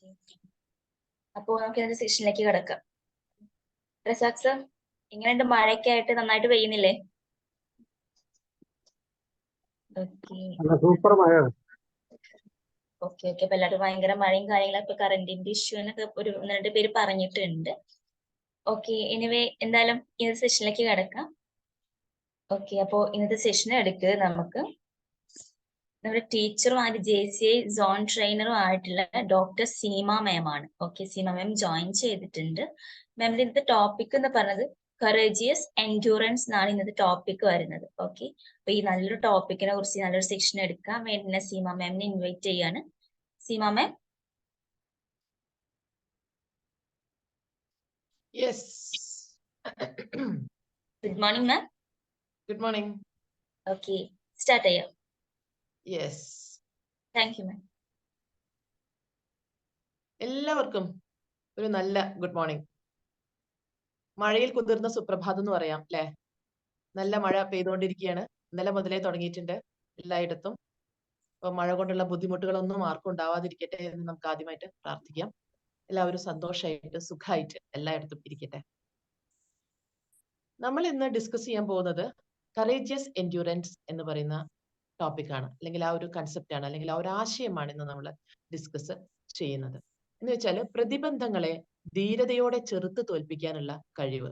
Okay. അപ്പോ നമുക്ക് ഇന്നത്തെ സെഷനിലേക്ക് കിടക്കാം. റസാഖ് സർ, എങ്ങനെയുണ്ട്? മഴയൊക്കെ ആയിട്ട് നന്നായിട്ട് പെയ്യുന്നില്ലേ? ഓക്കെ സൂപ്പർ മഴ. Okay okay. അപ്പൊ എല്ലാവരും ഭയങ്കര മഴയും കാര്യങ്ങളൊക്കെ കറന്റിന്റെ ഇഷ്യൂ എന്നൊക്കെ ഒരു 1-2 പേര് പറഞ്ഞിട്ടുണ്ട്. ഓക്കെ, എനിവേ എന്തായാലും ഇന്നത്തെ സെഷനിലേക്ക് കിടക്കാം. ഓക്കെ, അപ്പോ ഇന്നത്തെ സെഷൻ എടുക്കുക നമുക്ക് നമ്മുടെ ടീച്ചറും ആൻഡ് JCI സോൺ ട്രെയിനറും ആയിട്ടുള്ള ഡോക്ടർ സീമ മാം ആണ്. ഓക്കെ, സീമ മാം ജോയിൻ ചെയ്തിട്ടുണ്ട്. മാമിന്റെ ഇന്നത്തെ ടോപ്പിക് എന്ന് പറഞ്ഞത് കറേജിയസ് എൻഡ്യൂറൻസ് എന്നാണ് ഇന്നത്തെ ടോപ്പിക് വരുന്നത്. ഓക്കെ, അപ്പൊ ഈ നല്ലൊരു ടോപ്പിക്കിനെ കുറിച്ച് നല്ലൊരു സെഷൻ എടുക്കാൻ വേണ്ടി സീമ മാമിനെ ഇൻവൈറ്റ് ചെയ്യാണ്. സീമ മാം. Yes. Good morning ma'am. Good morning. Okay, start ചെയ്യാം. Yes. താങ്ക് യു മാം. എല്ലാവർക്കും ഒരു നല്ല ഗുഡ് മോർണിംഗ്. മഴയിൽ കുതിർന്ന സുപ്രഭാതം എന്ന് പറയാം അല്ലെ? നല്ല മഴ പെയ്തുകൊണ്ടിരിക്കുകയാണ്. ഇന്നലെ മുതലേ തുടങ്ങിയിട്ടുണ്ട് എല്ലായിടത്തും. അപ്പൊ മഴ കൊണ്ടുള്ള ബുദ്ധിമുട്ടുകളൊന്നും ആർക്കും ഉണ്ടാവാതിരിക്കട്ടെ എന്ന് നമുക്ക് ആദ്യമായിട്ട് പ്രാർത്ഥിക്കാം. എല്ലാവരും സന്തോഷമായിട്ട് സുഖമായിട്ട് എല്ലായിടത്തും ഇരിക്കട്ടെ. നമ്മൾ ഇന്ന് ഡിസ്കസ് ചെയ്യാൻ പോകുന്നത് കറേജിയസ് എൻഡ്യൂറൻസ് എന്ന് പറയുന്ന ടോപ്പിക്കാണ്, അല്ലെങ്കിൽ ആ ഒരു കൺസെപ്റ്റ് ആണ്, അല്ലെങ്കിൽ ആ ഒരു ആശയമാണ് ഇന്ന് നമ്മൾ ഡിസ്കസ് ചെയ്യുന്നത്. എന്ന് വെച്ചാൽ പ്രതിബന്ധങ്ങളെ ധീരതയോടെ ചെറുത്ത് തോൽപ്പിക്കാനുള്ള കഴിവ്.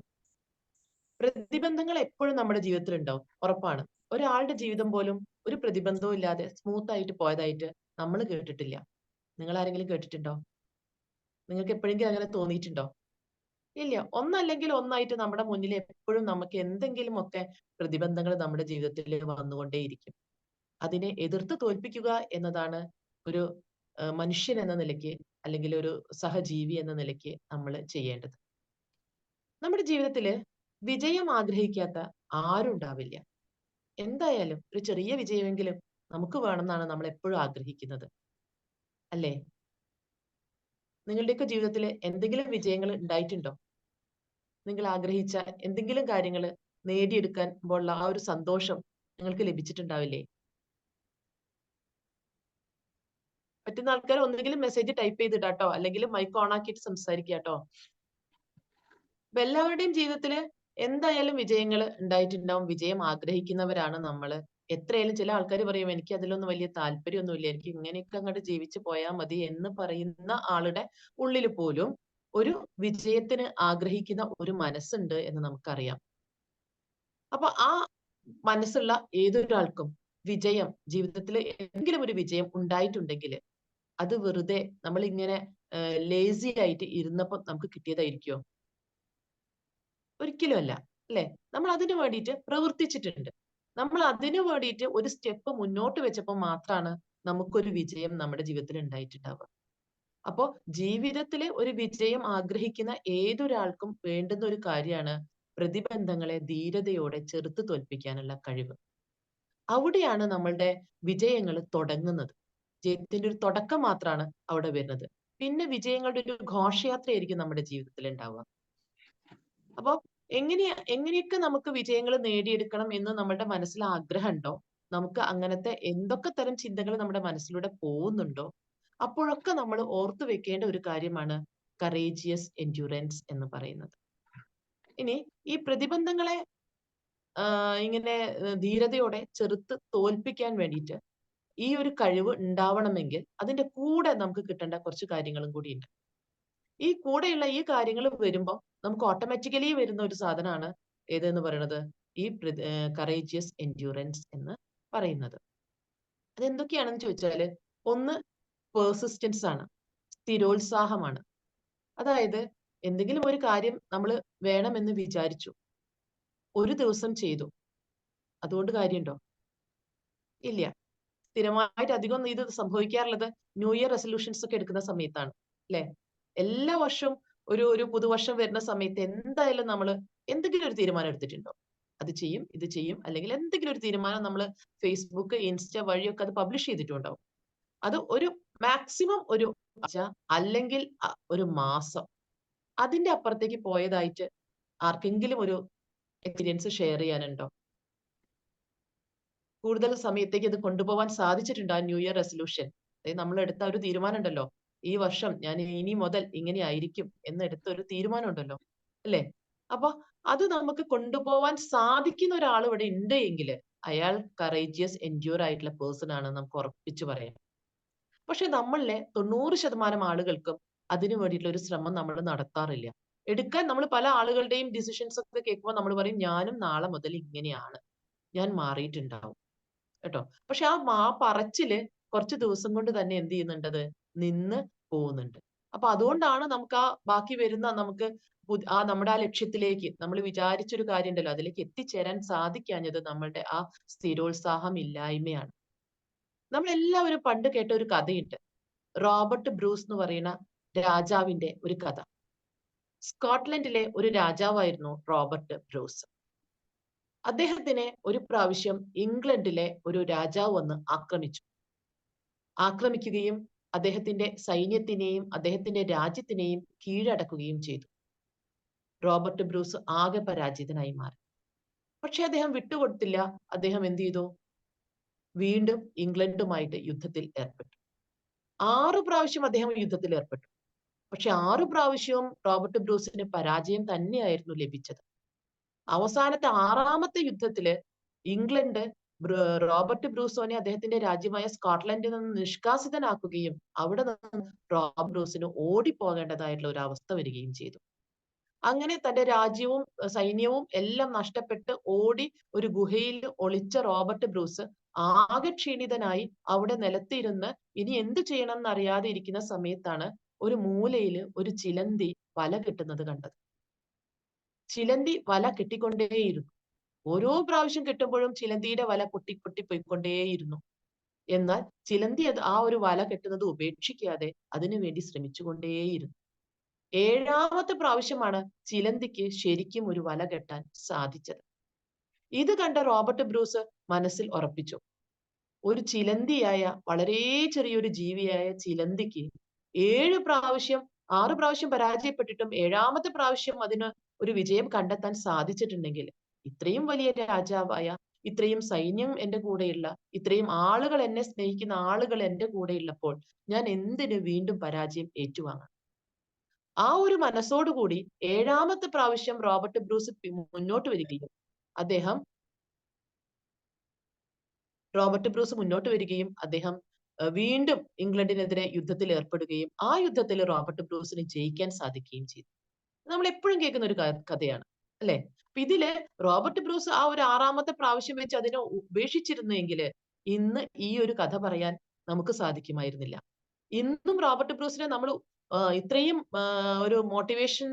പ്രതിബന്ധങ്ങൾ എപ്പോഴും നമ്മുടെ ജീവിതത്തിൽ ഉണ്ടാവും, ഉറപ്പാണ്. ഒരാളുടെ ജീവിതം പോലും ഒരു പ്രതിബന്ധവും ഇല്ലാതെ സ്മൂത്ത് ആയിട്ട് പോയതായിട്ട് നമ്മൾ കേട്ടിട്ടില്ല. നിങ്ങൾ ആരെങ്കിലും കേട്ടിട്ടുണ്ടോ? നിങ്ങൾക്ക് എപ്പോഴെങ്കിലും അങ്ങനെ തോന്നിയിട്ടുണ്ടോ? ഇല്ല. ഒന്നല്ലെങ്കിൽ ഒന്നായിട്ട് നമ്മുടെ മുന്നിൽ എപ്പോഴും നമുക്ക് എന്തെങ്കിലുമൊക്കെ പ്രതിബന്ധങ്ങൾ നമ്മുടെ ജീവിതത്തിൽ വന്നുകൊണ്ടേയിരിക്കും. അതിനെ എതിർത്ത് തോൽപ്പിക്കുക എന്നതാണ് ഒരു മനുഷ്യൻ എന്ന നിലയ്ക്ക്, അല്ലെങ്കിൽ ഒരു സഹജീവി എന്ന നിലയ്ക്ക് നമ്മൾ ചെയ്യേണ്ടത്. നമ്മുടെ ജീവിതത്തിൽ വിജയം ആഗ്രഹിക്കാത്ത ആരും ഉണ്ടാവില്ല. എന്തായാലും ഒരു ചെറിയ വിജയമെങ്കിലും നമുക്ക് വേണമെന്നാണ് നമ്മൾ എപ്പോഴും ആഗ്രഹിക്കുന്നത്, അല്ലേ? നിങ്ങളുടെയൊക്കെ ജീവിതത്തിൽ എന്തെങ്കിലും വിജയങ്ങൾ ഉണ്ടായിട്ടുണ്ടോ? നിങ്ങൾ ആഗ്രഹിച്ച എന്തെങ്കിലും കാര്യങ്ങൾ നേടിയെടുക്കുമ്പോൾ ആ ഒരു സന്തോഷം നിങ്ങൾക്ക് ലഭിച്ചിട്ടുണ്ടാവില്ലേ? പറ്റുന്ന ആൾക്കാർ ഒന്നുകിലും മെസ്സേജ് ടൈപ്പ് ചെയ്തിട്ടാട്ടോ, അല്ലെങ്കിൽ മൈക്ക് ഓൺ ആക്കിയിട്ട് സംസാരിക്കാട്ടോ. അപ്പൊ എല്ലാവരുടെയും ജീവിതത്തിൽ എന്തായാലും വിജയങ്ങൾ ഉണ്ടായിട്ടുണ്ടാവും. വിജയം ആഗ്രഹിക്കുന്നവരാണ് നമ്മൾ. എത്രയായാലും ചില ആൾക്കാർ പറയും എനിക്ക് അതിലൊന്നും വലിയ താല്പര്യമൊന്നുമില്ല, എനിക്ക് ഇങ്ങനെയൊക്കെ അങ്ങോട്ട് ജീവിച്ചു പോയാൽ മതി എന്ന് പറയുന്ന ആളുടെ ഉള്ളിൽ പോലും ഒരു വിജയത്തിന് ആഗ്രഹിക്കുന്ന ഒരു മനസ്സുണ്ട് എന്ന് നമുക്കറിയാം. അപ്പൊ ആ മനസ്സുള്ള ഏതൊരാൾക്കും വിജയം, ജീവിതത്തിൽ എന്തെങ്കിലും ഒരു വിജയം ഉണ്ടായിട്ടുണ്ടെങ്കിൽ അത് വെറുതെ നമ്മൾ ഇങ്ങനെ ലേസി ആയിട്ട് ഇരുന്നപ്പോൾ നമുക്ക് കിട്ടിയതായിരിക്കുമോ? ഒരിക്കലും അല്ല, അല്ലെ? നമ്മൾ അതിനു വേണ്ടിയിട്ട് പ്രവർത്തിച്ചിട്ടുണ്ട്. നമ്മൾ അതിനു വേണ്ടിയിട്ട് ഒരു സ്റ്റെപ്പ് മുന്നോട്ട് വെച്ചപ്പോൾ മാത്രമാണ് നമുക്കൊരു വിജയം നമ്മുടെ ജീവിതത്തിൽ ഉണ്ടായിട്ടുണ്ടാവുക. അപ്പോ ജീവിതത്തിലെ ഒരു വിജയം ആഗ്രഹിക്കുന്ന ഏതൊരാൾക്കും വേണ്ടുന്ന ഒരു കാര്യമാണ് പ്രതിബന്ധങ്ങളെ ധീരതയോടെ ചെറുത്ത് തോൽപ്പിക്കാനുള്ള കഴിവ്. അവിടെയാണ് നമ്മളുടെ വിജയങ്ങൾ തുടങ്ങുന്നത്. വിജയത്തിന്റെ ഒരു തുടക്കം മാത്രമാണ് അവിടെ വരുന്നത്. പിന്നെ വിജയങ്ങളുടെ ഒരു ഘോഷയാത്രയായിരിക്കും നമ്മുടെ ജീവിതത്തിൽ ഉണ്ടാവുക. അപ്പൊ എങ്ങനെയൊക്കെ നമുക്ക് വിജയങ്ങൾ നേടിയെടുക്കണം എന്ന് നമ്മുടെ മനസ്സിൽ ആഗ്രഹമുണ്ടോ, നമുക്ക് അങ്ങനത്തെ എന്തൊക്കെ തരം ചിന്തകൾ നമ്മുടെ മനസ്സിലൂടെ പോകുന്നുണ്ടോ, അപ്പോഴൊക്കെ നമ്മൾ ഓർത്തു വെക്കേണ്ട ഒരു കാര്യമാണ് കറേജിയസ് എൻഡ്യൂറൻസ് എന്ന് പറയുന്നത്. ഇനി ഈ പ്രതിബന്ധങ്ങളെ ഇങ്ങനെ ധീരതയോടെ ചെറുത്ത് തോൽപ്പിക്കാൻ വേണ്ടിയിട്ട് ഈ ഒരു കഴിവ് ഉണ്ടാവണമെങ്കിൽ അതിന്റെ കൂടെ നമുക്ക് കിട്ടേണ്ട കുറച്ച് കാര്യങ്ങളും കൂടിയുണ്ട്. ഈ കൂടെയുള്ള ഈ കാര്യങ്ങൾ വരുമ്പോൾ നമുക്ക് ഓട്ടോമാറ്റിക്കലി വരുന്ന ഒരു സാധനമാണ് ഏതെന്ന് പറയുന്നത് ഈ കറേജിയസ് എൻഡ്യൂറൻസ് എന്ന് പറയുന്നത്. അതെന്തൊക്കെയാണെന്ന് ചോദിച്ചാല്, ഒന്ന് പേഴ്സിസ്റ്റൻസ് ആണ്, സ്ഥിരോത്സാഹമാണ്. അതായത് എന്തെങ്കിലും ഒരു കാര്യം നമ്മൾ വേണമെന്ന് വിചാരിച്ചു, ഒരു ദിവസം ചെയ്തു, അതുകൊണ്ട് കാര്യമുണ്ടോ? ഇല്ല. സ്ഥിരമായിട്ട് അധികം ഇത് സംഭവിക്കാറുള്ളത് ന്യൂ ഇയർ റെസൊല്യൂഷൻസ് ഒക്കെ എടുക്കുന്ന സമയത്താണ്, അല്ലെ? എല്ലാ വർഷവും ഒരു പുതുവർഷം വരുന്ന സമയത്ത് എന്തായാലും നമ്മൾ എന്തെങ്കിലും ഒരു തീരുമാനം എടുത്തിട്ടുണ്ടോ? അത് ചെയ്യും, ഇത് ചെയ്യും, അല്ലെങ്കിൽ എന്തെങ്കിലും ഒരു തീരുമാനം നമ്മൾ ഫേസ്ബുക്ക്, ഇൻസ്റ്റ വഴിയൊക്കെ അത് പബ്ലിഷ് ചെയ്തിട്ടുണ്ടാവും. അത് ഒരു മാക്സിമം ഒരു ആഴ്ച, അല്ലെങ്കിൽ ഒരു മാസം, അതിന്റെ അപ്പുറത്തേക്ക് പോയതായിട്ട് ആർക്കെങ്കിലും ഒരു എക്സ്പീരിയൻസ് ഷെയർ ചെയ്യാനുണ്ടോ? കൂടുതൽ സമയത്തേക്ക് ഇത് കൊണ്ടുപോകാൻ സാധിച്ചിട്ടുണ്ടോ? ന്യൂ ഇയർ റെസൊല്യൂഷൻ, അതായത് നമ്മൾ എടുത്ത ഒരു തീരുമാനം ഉണ്ടല്ലോ, ഈ വർഷം ഞാൻ ഇനി മുതൽ ഇങ്ങനെ ആയിരിക്കും എന്നെടുത്ത ഒരു തീരുമാനം ഉണ്ടല്ലോ, അല്ലേ? അപ്പൊ അത് നമുക്ക് കൊണ്ടുപോവാൻ സാധിക്കുന്ന ഒരാൾ ഇവിടെ ഉണ്ട് എങ്കിൽ അയാൾ കറേജിയസ് എൻഡ്യൂർ ആയിട്ടുള്ള പേഴ്സൺ ആണ് നമുക്ക് ഉറപ്പിച്ചു പറയാം. പക്ഷെ നമ്മളിലെ 90% ആളുകൾക്കും അതിനു വേണ്ടിയിട്ടുള്ള ഒരു ശ്രമം നമ്മൾ നടത്താറില്ല. എടുക്കാൻ നമ്മൾ പല ആളുകളുടെയും ഡിസിഷൻസ് ഒക്കെ കേൾക്കുമ്പോൾ നമ്മൾ പറയും ഞാനും നാളെ മുതൽ ഇങ്ങനെയാണ്, ഞാൻ മാറിയിട്ടുണ്ടാവും കേട്ടോ. പക്ഷെ ആ പറച്ചില് കുറച്ച് ദിവസം കൊണ്ട് തന്നെ എന്ത് ചെയ്യുന്നുണ്ടത് നിന്ന് പോകുന്നുണ്ട്. അപ്പൊ അതുകൊണ്ടാണ് നമുക്ക് ആ ബാക്കി വരുന്ന നമുക്ക് നമ്മുടെ ആ ലക്ഷ്യത്തിലേക്ക് നമ്മൾ വിചാരിച്ചൊരു കാര്യം ഉണ്ടല്ലോ അതിലേക്ക് എത്തിച്ചേരാൻ സാധിക്കാഞ്ഞത് നമ്മളുടെ ആ സ്ഥിരോത്സാഹം ഇല്ലായ്മയാണ്. നമ്മൾ എല്ലാവരും പണ്ട് കേട്ട ഒരു കഥയുണ്ട്. റോബർട്ട് ബ്രൂസ് എന്ന് പറയുന്ന രാജാവിന്റെ ഒരു കഥ. സ്കോട്ട്ലൻഡിലെ ഒരു രാജാവായിരുന്നു റോബർട്ട് ബ്രൂസ്. അദ്ദേഹത്തിനെ ഒരു പ്രാവശ്യം ഇംഗ്ലണ്ടിലെ ഒരു രാജാവ് വന്ന് ആക്രമിക്കുകയും അദ്ദേഹത്തിന്റെ സൈന്യത്തിനെയും അദ്ദേഹത്തിന്റെ രാജ്യത്തിനെയും കീഴടക്കുകയും ചെയ്തു. റോബർട്ട് ബ്രൂസ് ആകെ പരാജിതനായി മാറി. പക്ഷെ അദ്ദേഹം വിട്ടുകൊടുത്തില്ല. അദ്ദേഹം എന്ത് ചെയ്തു? വീണ്ടും ഇംഗ്ലണ്ടുമായിട്ട് യുദ്ധത്തിൽ ഏർപ്പെട്ടു. 6 പ്രാവശ്യം അദ്ദേഹം യുദ്ധത്തിൽ ഏർപ്പെട്ടു. പക്ഷെ 6 പ്രാവശ്യവും റോബർട്ട് ബ്രൂസിന് പരാജയം തന്നെയായിരുന്നു ലഭിച്ചത്. അവസാനത്തെ 6ാമത്തെ യുദ്ധത്തില് ഇംഗ്ലണ്ട് റോബർട്ട് ബ്രൂസോനെ അദ്ദേഹത്തിന്റെ രാജ്യമായ സ്കോട്ട്ലൻഡിൽ നിന്ന് നിഷ്കാസിതനാക്കുകയും അവിടെ നിന്ന് റോബർട്ട് ബ്രൂസിന് ഓടിപ്പോകേണ്ടതായിട്ടുള്ള ഒരു അവസ്ഥ വരികയും ചെയ്തു. അങ്ങനെ തന്റെ രാജ്യവും സൈന്യവും എല്ലാം നഷ്ടപ്പെട്ട് ഓടി ഒരു ഗുഹയിൽ ഒളിച്ച റോബർട്ട് ബ്രൂസ് ആകെ ക്ഷീണിതനായി അവിടെ നിലത്തിരുന്ന് ഇനി എന്ത് ചെയ്യണം എന്നറിയാതെ ഇരിക്കുന്ന സമയത്താണ് ഒരു മൂലയിൽ ഒരു ചിലന്തി വല കെട്ടുന്നത് കണ്ടത്. ചിലന്തി വല കെട്ടിക്കൊണ്ടേയിരുന്നു. ഓരോ പ്രാവശ്യം കെട്ടുമ്പോഴും ചിലന്തിയുടെ വല പൊട്ടി പൊട്ടി പോയിക്കൊണ്ടേയിരുന്നു. എന്നാൽ ചിലന്തി ആ ഒരു വല കെട്ടുന്നത് ഉപേക്ഷിക്കാതെ അതിനുവേണ്ടി ശ്രമിച്ചുകൊണ്ടേയിരുന്നു. 7ാമത്തെ പ്രാവശ്യമാണ് ചിലന്തിക്ക് ശരിക്കും ഒരു വല കെട്ടാൻ സാധിച്ചത്. ഇത് കണ്ട റോബർട്ട് ബ്രൂസ് മനസ്സിൽ ഉറപ്പിച്ചു, ഒരു ചിലന്തിയായ വളരെ ചെറിയൊരു ജീവിയായ ചിലന്തിക്ക് 6 പ്രാവശ്യം പരാജയപ്പെട്ടിട്ടും 7ാമത്തെ പ്രാവശ്യം അതിന് ഒരു വിജയം കണ്ടെത്താൻ സാധിച്ചിട്ടുണ്ടെങ്കിൽ ഇത്രയും വലിയ രാജാവായ, ഇത്രയും സൈന്യം എന്റെ കൂടെയുള്ള, ഇത്രയും ആളുകൾ എന്നെ സ്നേഹിക്കുന്ന ആളുകൾ എന്റെ കൂടെയുള്ളപ്പോൾ ഞാൻ എന്തിനു വീണ്ടും പരാജയം ഏറ്റുവാങ്ങണം? ആ ഒരു മനസ്സോടുകൂടി 7ാമത്തെ പ്രാവശ്യം റോബർട്ട് ബ്രൂസ് മുന്നോട്ട് വരികയും അദ്ദേഹം വീണ്ടും ഇംഗ്ലണ്ടിനെതിരെ യുദ്ധത്തിൽ ഏർപ്പെടുകയും ആ യുദ്ധത്തിൽ റോബർട്ട് ബ്രൂസിന് ജയിക്കാൻ സാധിക്കുകയും ചെയ്തു. നമ്മൾ എപ്പോഴും കേൾക്കുന്ന ഒരു കഥയാണ്, അല്ലെ? അപ്പൊ ഇതില് റോബർട്ട് ബ്രൂസ് ആ ഒരു 6ാമത്തെ പ്രാവശ്യം വെച്ച് അതിനെ ഉപേക്ഷിച്ചിരുന്നെങ്കിൽ ഇന്ന് ഈ ഒരു കഥ പറയാൻ നമുക്ക് സാധിക്കുമായിരുന്നില്ല. ഇന്നും റോബർട്ട് ബ്രൂസിനെ നമ്മൾ ഇത്രയും ഒരു മോട്ടിവേഷൻ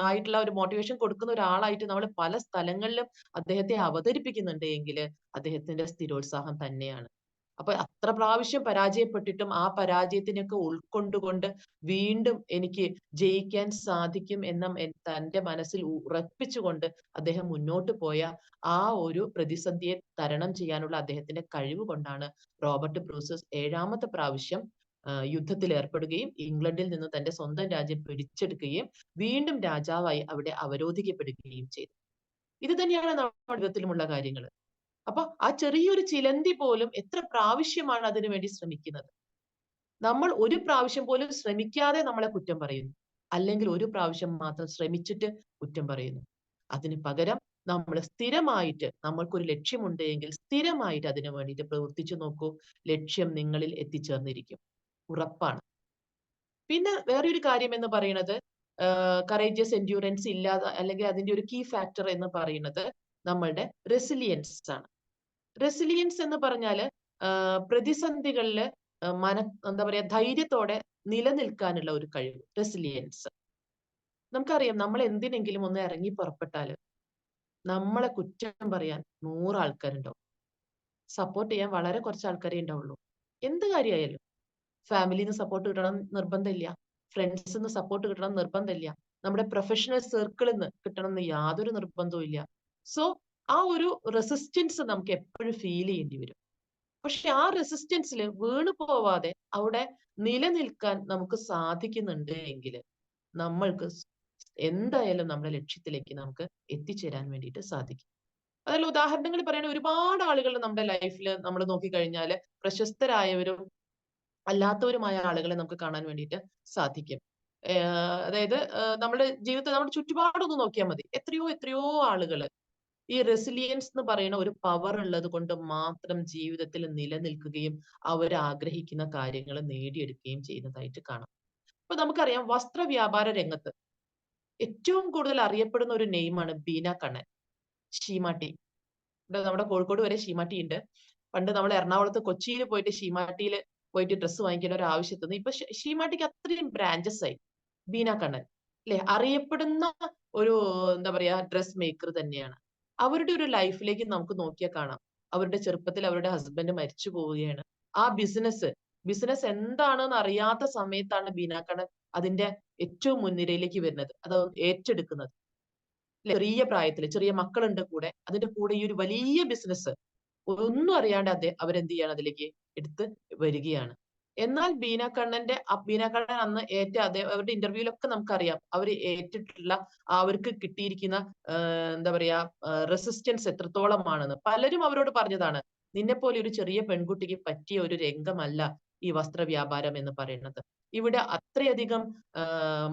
ആയിട്ടുള്ള ഒരു മോട്ടിവേഷൻ കൊടുക്കുന്ന ഒരാളായിട്ട് നമ്മൾ പല സ്ഥലങ്ങളിലും അദ്ദേഹത്തെ അവതരിപ്പിക്കുന്നുണ്ട് എങ്കിൽ അദ്ദേഹത്തിന്റെ സ്ഥിരോത്സാഹം തന്നെയാണ്. അപ്പൊ അത്ര പ്രാവശ്യം പരാജയപ്പെട്ടിട്ടും ആ പരാജയത്തിനൊക്കെ ഉൾക്കൊണ്ടുകൊണ്ട് വീണ്ടും എനിക്ക് ജയിക്കാൻ സാധിക്കും എന്ന തന്റെ മനസ്സിൽ ഉറപ്പിച്ചുകൊണ്ട് അദ്ദേഹം മുന്നോട്ട് പോയ ആ ഒരു പ്രതിസന്ധിയെ തരണം ചെയ്യാനുള്ള അദ്ദേഹത്തിന്റെ കഴിവ് കൊണ്ടാണ് റോബർട്ട് ബ്രൂസ് 7ാമത്തെ പ്രാവശ്യം യുദ്ധത്തിൽ ഏർപ്പെടുകയും ഇംഗ്ലണ്ടിൽ നിന്ന് തന്റെ സ്വന്തം രാജ്യം പിടിച്ചെടുക്കുകയും വീണ്ടും രാജാവായി അവിടെ അവരോധിക്കപ്പെടുകയും ചെയ്തു. ഇത് തന്നെയാണ് നമ്മുടെ ജീവിതത്തിലുമുള്ള കാര്യങ്ങൾ. അപ്പൊ ആ ചെറിയൊരു ചിലന്തി പോലും എത്ര പ്രാവശ്യമാണ് അതിനു വേണ്ടി ശ്രമിക്കുന്നത്. നമ്മൾ ഒരു പ്രാവശ്യം പോലും ശ്രമിക്കാതെ നമ്മളെ കുറ്റം പറയുന്നു, അല്ലെങ്കിൽ ഒരു പ്രാവശ്യം മാത്രം ശ്രമിച്ചിട്ട് കുറ്റം പറയുന്നു. അതിന് പകരം നമ്മൾ സ്ഥിരമായിട്ട്, നമ്മൾക്കൊരു ലക്ഷ്യമുണ്ട് എങ്കിൽ സ്ഥിരമായിട്ട് അതിനു വേണ്ടിയിട്ട് പ്രവർത്തിച്ചു നോക്കൂ. ലക്ഷ്യം നിങ്ങളിൽ എത്തിച്ചേർന്നിരിക്കും, ഉറപ്പാണ്. പിന്നെ വേറൊരു കാര്യം എന്ന് പറയുന്നത് കറേജിയസ് എൻഡ്യൂറൻസ് ഇല്ലാതെ, അല്ലെങ്കിൽ അതിന്റെ ഒരു കീ ഫാക്ടർ എന്ന് പറയുന്നത് നമ്മളുടെ റെസിലിയൻസ് ആണ്. റെസിലിയൻസ് എന്ന് പറഞ്ഞാല് പ്രതിസന്ധികളില് എന്താ പറയാ, ധൈര്യത്തോടെ നിലനിൽക്കാനുള്ള ഒരു കഴിവ്, റെസിലിയൻസ്. നമുക്കറിയാം, നമ്മൾ എന്തിനെങ്കിലും ഒന്ന് ഇറങ്ങി പുറപ്പെട്ടാല് നമ്മളെ കുറ്റം പറയാൻ 100 ആൾക്കാരുണ്ടാവും, സപ്പോർട്ട് ചെയ്യാൻ വളരെ കുറച്ച് ആൾക്കാരേ ഉണ്ടാവുള്ളൂ. എന്ത് കാര്യമായാലും ഫാമിലിന്ന് സപ്പോർട്ട് കിട്ടണം നിർബന്ധമില്ല, ഫ്രണ്ട്സിന്ന് സപ്പോർട്ട് കിട്ടണം നിർബന്ധമില്ല, നമ്മുടെ പ്രൊഫഷണൽ സർക്കിളിൽ നിന്ന് കിട്ടണം എന്ന് യാതൊരു നിർബന്ധവും ഇല്ല. സോ ആ ഒരു റെസിസ്റ്റൻസ് നമുക്ക് എപ്പോഴും ഫീൽ ചെയ്യേണ്ടി വരും. പക്ഷെ ആ റെസിസ്റ്റൻസിൽ വീണു പോവാതെ അവിടെ നിലനിൽക്കാൻ നമുക്ക് സാധിക്കുന്നുണ്ട് എങ്കിൽ നമ്മൾക്ക് എന്തായാലും നമ്മുടെ ലക്ഷ്യത്തിലേക്ക് നമുക്ക് എത്തിച്ചേരാൻ വേണ്ടിയിട്ട് സാധിക്കും. അതിൽ ഉദാഹരണങ്ങൾ പറയുന്ന ഒരുപാട് ആളുകൾ നമ്മുടെ ലൈഫിൽ നമ്മൾ നോക്കിക്കഴിഞ്ഞാൽ പ്രശസ്തരായവരും അല്ലാത്തവരുമായ ആളുകളെ നമുക്ക് കാണാൻ വേണ്ടിയിട്ട് സാധിക്കും. അതായത് നമ്മുടെ ജീവിതത്തിൽ നമ്മുടെ ചുറ്റുപാടൊന്ന് നോക്കിയാൽ മതി. എത്രയോ എത്രയോ ആളുകള് ഈ റെസിലിയൻസ് എന്ന് പറയുന്ന ഒരു പവർ ഉള്ളത് കൊണ്ട് മാത്രം ജീവിതത്തിൽ നിലനിൽക്കുകയും അവർ ആഗ്രഹിക്കുന്ന കാര്യങ്ങൾ നേടിയെടുക്കുകയും ചെയ്യുന്നതായിട്ട് കാണാം. ഇപ്പൊ നമുക്കറിയാം, വസ്ത്ര വ്യാപാര രംഗത്ത് ഏറ്റവും കൂടുതൽ അറിയപ്പെടുന്ന ഒരു നെയിമാണ് ബീന കണ്ണൻ, ഷീമാട്ടി. ഇവിടെ നമ്മുടെ കോഴിക്കോട് വരെ ഷീമാട്ടി ഉണ്ട്. പണ്ട് നമ്മൾ എറണാകുളത്ത് കൊച്ചിയിൽ പോയിട്ട് ഷീമാട്ടിയിൽ പോയിട്ട് ഡ്രസ്സ് വാങ്ങിക്കേണ്ട ഒരു ആവശ്യത്തിന് ഇപ്പൊ ഷീമാട്ടിക്ക് അത്രയും ബ്രാഞ്ചസ് ആയി. ബീന കണ്ണൻ അല്ലെ, അറിയപ്പെടുന്ന ഒരു എന്താ പറയാ ഡ്രസ് മേക്കർ തന്നെയാണ്. അവരുടെ ഒരു ലൈഫിലേക്ക് നമുക്ക് നോക്കിയാൽ കാണാം, അവരുടെ ചെറുപ്പത്തിൽ അവരുടെ ഹസ്ബൻഡ് മരിച്ചു പോവുകയാണ്. ആ ബിസിനസ് എന്താണെന്ന് അറിയാത്ത സമയത്താണ് ബീന കണ്ണൻ അതിന്റെ ഏറ്റവും മുൻനിരയിലേക്ക് വരുന്നത്, അത് ഏറ്റെടുക്കുന്നത്. ചെറിയ പ്രായത്തിൽ ചെറിയ മക്കളുണ്ട് കൂടെ, അതിന്റെ കൂടെ ഈ ഒരു വലിയ ബിസിനസ് ഒന്നും അറിയാണ്ട് അവരെന്ത് ചെയ്യാണ്, അതിലേക്ക് എടുത്ത് വരികയാണ്. എന്നാൽ ബീന കണ്ണൻ അന്ന് അവരുടെ ഇന്റർവ്യൂലൊക്കെ നമുക്കറിയാം, അവർ ഏറ്റിട്ടുള്ള അവർക്ക് കിട്ടിയിരിക്കുന്ന എന്താ പറയാ റെസിസ്റ്റൻസ് എത്രത്തോളമാണെന്ന്. പലരും അവരോട് പറഞ്ഞതാണ്, നിന്നെ പോലെ ഒരു ചെറിയ പെൺകുട്ടിക്ക് പറ്റിയ ഒരു രംഗമല്ല ഈ വസ്ത്ര വ്യാപാരം എന്ന് പറയുന്നത്. ഇവിടെ അത്രയധികം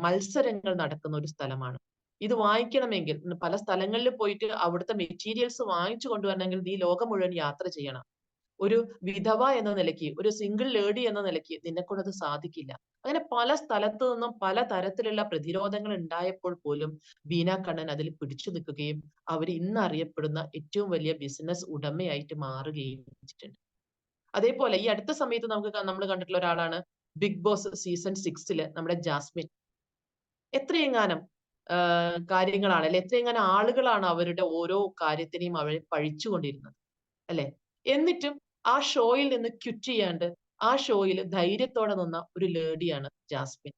മത്സരങ്ങൾ നടക്കുന്ന ഒരു സ്ഥലമാണ്. ഇത് വാങ്ങിക്കണമെങ്കിൽ പല സ്ഥലങ്ങളിൽ പോയിട്ട് അവിടുത്തെ മെറ്റീരിയൽസ് വാങ്ങിച്ചു കൊണ്ടുവരണമെങ്കിൽ നീ ലോകം മുഴുവൻ യാത്ര ചെയ്യണം. ഒരു വിധവ എന്ന നിലയ്ക്ക്, ഒരു സിംഗിൾ ലേഡി എന്ന നിലയ്ക്ക് നിന്നെക്കൊണ്ടത് സാധിക്കില്ല. അങ്ങനെ പല സ്ഥലത്തു നിന്നും പല തരത്തിലുള്ള പ്രതിരോധങ്ങൾ ഉണ്ടായപ്പോൾ പോലും ബീന കണ്ണൻ അതിൽ പിടിച്ചു നിൽക്കുകയും അവർ ഇന്ന് അറിയപ്പെടുന്ന ഏറ്റവും വലിയ ബിസിനസ് ഉടമയായിട്ട് മാറുകയും ചെയ്തിട്ടുണ്ട്. അതേപോലെ ഈ അടുത്ത സമയത്ത് നമ്മൾ കണ്ടിട്ടുള്ള ഒരാളാണ് ബിഗ് ബോസ് സീസൺ 6 നമ്മുടെ ജാസ്മിൻ. എത്രയെങ്ങാനും കാര്യങ്ങളാണ്, അല്ലെ എത്രയെങ്ങാനും ആളുകളാണ് അവരുടെ ഓരോ കാര്യത്തിനെയും അവരെ പഴിച്ചുകൊണ്ടിരുന്നത് അല്ലെ. എന്നിട്ടും ആ ഷോയിൽ നിന്ന് ക്വിറ്റ് ചെയ്യാണ്ട് ആ ഷോയിൽ ധൈര്യത്തോടെ നിന്ന ഒരു ലേഡിയാണ് ജാസ്മിൻ.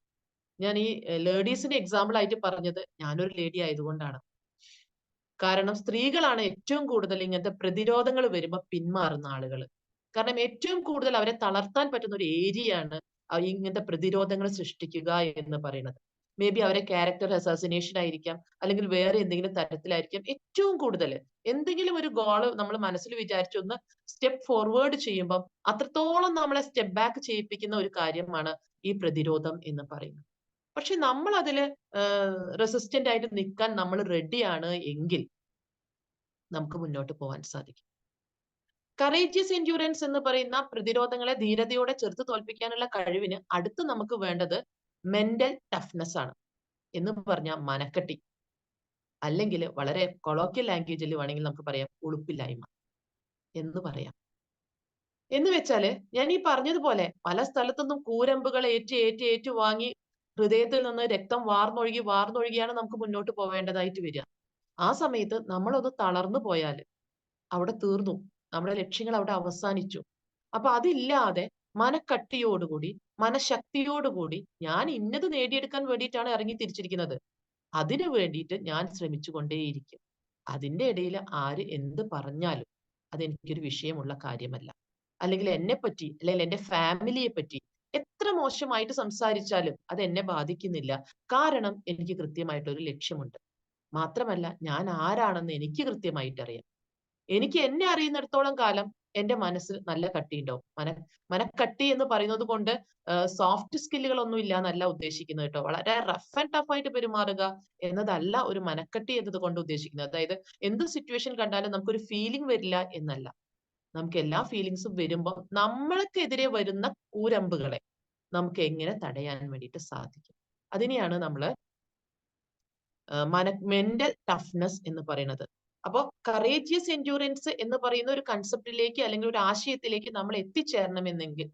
ഞാൻ ഈ ലേഡീസിന്റെ എക്സാമ്പിൾ ആയിട്ട് പറഞ്ഞത് ഞാനൊരു ലേഡി ആയതുകൊണ്ടാണ്. കാരണം സ്ത്രീകളാണ് ഏറ്റവും കൂടുതൽ ഇങ്ങനത്തെ പ്രതിരോധങ്ങൾ വരുമ്പോൾ പിന്മാറുന്ന ആളുകൾ. കാരണം ഏറ്റവും കൂടുതൽ അവരെ തളർത്താൻ പറ്റുന്ന ഒരു ഏരിയയാണ് ഇങ്ങനത്തെ പ്രതിരോധങ്ങൾ സൃഷ്ടിക്കുക എന്ന് പറയുന്നത്. മേ ബി അവരെ ക്യാരക്ടർ അസാസിനേഷൻ ആയിരിക്കാം, അല്ലെങ്കിൽ വേറെ എന്തെങ്കിലും തരത്തിലായിരിക്കാം. ഏറ്റവും കൂടുതൽ എന്തെങ്കിലും ഒരു ഗോള് നമ്മൾ മനസ്സിൽ വിചാരിച്ചൊന്ന് സ്റ്റെപ്പ് ഫോർവേഡ് ചെയ്യുമ്പം അത്രത്തോളം നമ്മളെ സ്റ്റെപ്പ് ബാക്ക് ചെയ്യിപ്പിക്കുന്ന ഒരു കാര്യമാണ് ഈ പ്രതിരോധം എന്ന് പറയുന്നത്. പക്ഷെ നമ്മൾ അതില് റെസിസ്റ്റന്റ് ആയിട്ട് നിൽക്കാൻ നമ്മൾ റെഡിയാണ് എങ്കിൽ നമുക്ക് മുന്നോട്ട് പോകാൻ സാധിക്കും. കറേജിയസ് എൻഡ്യൂറൻസ് എന്ന് പറയുന്ന പ്രതിരോധങ്ങളെ ധീരതയോടെ ചെറുത്ത് തോൽപ്പിക്കാനുള്ള കഴിവിന് അടുത്ത് നമുക്ക് വേണ്ടത് മെന്റൽ ടഫ്നെസ് ആണ്. എന്ന് പറഞ്ഞാൽ മനക്കെട്ടി, അല്ലെങ്കിൽ വളരെ കൊളോക്കിയൽ ലാംഗ്വേജിൽ വേണമെങ്കിൽ നമുക്ക് പറയാം ഉളുപ്പില്ലായ്മ എന്ന് പറയാം. എന്ന് വെച്ചാല് ഞാൻ ഈ പറഞ്ഞതുപോലെ പല സ്ഥലത്തുനിന്നും കൂരമ്പുകൾ ഏറ്റു വാങ്ങി ഹൃദയത്തിൽ നിന്ന് രക്തം വാർന്നൊഴുകിയാണ് നമുക്ക് മുന്നോട്ട് പോവേണ്ടതായിട്ട് വരിക. ആ സമയത്ത് നമ്മളൊന്ന് തളർന്നു പോയാല് അവിടെ തീർന്നു, നമ്മുടെ ലക്ഷ്യങ്ങൾ അവിടെ അവസാനിച്ചു. അപ്പൊ അതില്ലാതെ മനക്കട്ടിയോടുകൂടി മനഃശക്തിയോടുകൂടി ഞാൻ ഇന്നത് നേടിയെടുക്കാൻ വേണ്ടിയിട്ടാണ് ഇറങ്ങി തിരിച്ചിരിക്കുന്നത്, അതിനു വേണ്ടിയിട്ട് ഞാൻ ശ്രമിച്ചുകൊണ്ടേയിരിക്കും. അതിന്റെ ഇടയിൽ ആര് എന്ത് പറഞ്ഞാലും അതെനിക്കൊരു വിഷയമുള്ള കാര്യമല്ല. അല്ലെങ്കിൽ എന്നെ പറ്റി, അല്ലെങ്കിൽ എന്റെ ഫാമിലിയെ പറ്റി എത്ര മോശമായിട്ട് സംസാരിച്ചാലും അത് എന്നെ ബാധിക്കുന്നില്ല. കാരണം എനിക്ക് കൃത്യമായിട്ടൊരു ലക്ഷ്യമുണ്ട്. മാത്രമല്ല ഞാൻ ആരാണെന്ന് എനിക്ക് കൃത്യമായിട്ട് അറിയാം. എനിക്ക് എന്നെ അറിയുന്നിടത്തോളം കാലം എന്റെ മനസ്സിൽ നല്ല കട്ടിയുണ്ടാവും. മനക്കട്ടി എന്ന് പറയുന്നത് കൊണ്ട് സോഫ്റ്റ് സ്കില്ലുകൾ ഒന്നും ഇല്ല എന്നല്ല ഉദ്ദേശിക്കുന്നത് കേട്ടോ. വളരെ റഫ് ആൻഡ് ടഫ് ആയിട്ട് പെരുമാറുക എന്നതല്ല ഒരു മനക്കട്ടി എന്നത് കൊണ്ട് ഉദ്ദേശിക്കുന്നത്. അതായത് എന്ത് സിറ്റുവേഷൻ കണ്ടാലും നമുക്കൊരു ഫീലിംഗ് വരില്ല എന്നല്ല. നമുക്ക് എല്ലാ ഫീലിങ്സും വരുമ്പോൾ നമ്മൾക്കെതിരെ വരുന്ന കൂരമ്പുകളെ നമുക്ക് എങ്ങനെ തടയാൻ വേണ്ടിയിട്ട് സാധിക്കും. അതിനെയാണ് നമ്മള് മെന്റൽ ടഫ്നെസ് എന്ന് പറയുന്നത്. അപ്പോ കറേജിയസ് എൻഡ്യൂറൻസ് എന്ന് പറയുന്ന ഒരു കൺസെപ്റ്റിലേക്ക് അല്ലെങ്കിൽ ഒരു ആശയത്തിലേക്ക് നമ്മൾ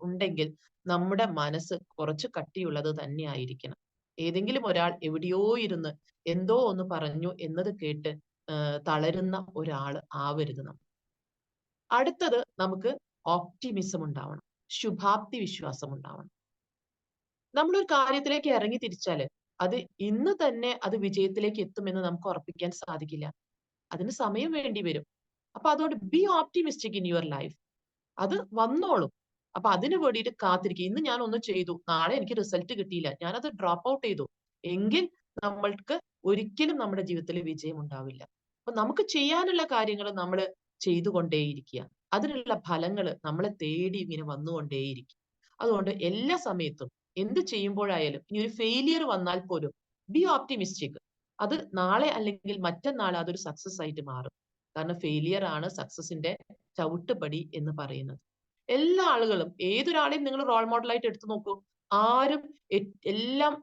ഉണ്ടെങ്കിൽ നമ്മുടെ മനസ്സ് കുറച്ച് കട്ടിയുള്ളത് തന്നെ ആയിരിക്കണം. ഏതെങ്കിലും ഒരാൾ എവിടെയോ ഇരുന്ന് എന്തോ ഒന്ന് പറഞ്ഞു എന്നത് കേട്ട് തളരുന്ന ഒരാൾ ആവരുത് നമ്മൾ. അടുത്തത് നമുക്ക് ഓപ്റ്റിമിസം ഉണ്ടാവണം, ശുഭാപ്തി വിശ്വാസം ഉണ്ടാവണം. നമ്മളൊരു കാര്യത്തിലേക്ക് ഇറങ്ങി തിരിച്ചാല് അത് ഇന്ന് തന്നെ അത് വിജയത്തിലേക്ക് എത്തുമെന്ന് നമുക്ക് ഉറപ്പിക്കാൻ സാധിക്കില്ല. അതിന് സമയം വേണ്ടി വരും. അപ്പൊ അതുകൊണ്ട് B optimistic in your life. അത് വന്നോളും. അപ്പൊ അതിന് വേണ്ടിയിട്ട് കാത്തിരിക്കുക. ഇന്ന് ഞാൻ ഒന്ന് ചെയ്തു, നാളെ എനിക്ക് റിസൾട്ട് കിട്ടിയില്ല, ഞാനത് ഡ്രോപ്പ് ഔട്ട് ചെയ്തു എങ്കിൽ നമ്മൾക്ക് ഒരിക്കലും നമ്മുടെ ജീവിതത്തിൽ വിജയം ഉണ്ടാവില്ല. അപ്പൊ നമുക്ക് ചെയ്യാനുള്ള കാര്യങ്ങൾ നമ്മൾ ചെയ്തുകൊണ്ടേയിരിക്കുക. അതിനുള്ള ഫലങ്ങൾ നമ്മളെ തേടി ഇങ്ങനെ വന്നുകൊണ്ടേയിരിക്കും. അതുകൊണ്ട് എല്ലാ സമയത്തും എന്ത് ചെയ്യുമ്പോഴായാലും ഇനി ഒരു ഫെയിലിയർ വന്നാൽ പോലും ബി ഓപ്റ്റിമിസ്റ്റിക്. അത് നാളെ അല്ലെങ്കിൽ മറ്റന്നാൾ അതൊരു സക്സസ് ആയിട്ട് മാറും. കാരണം ഫെയിലിയർ ആണ് സക്സസിന്റെ ചവിട്ടുപടി എന്ന് പറയുന്നത്. എല്ലാ ആളുകളും ഏതൊരാളെയും നിങ്ങൾ റോൾ മോഡൽ ആയിട്ട് എടുത്തു നോക്കൂ. ആരും എല്ലാം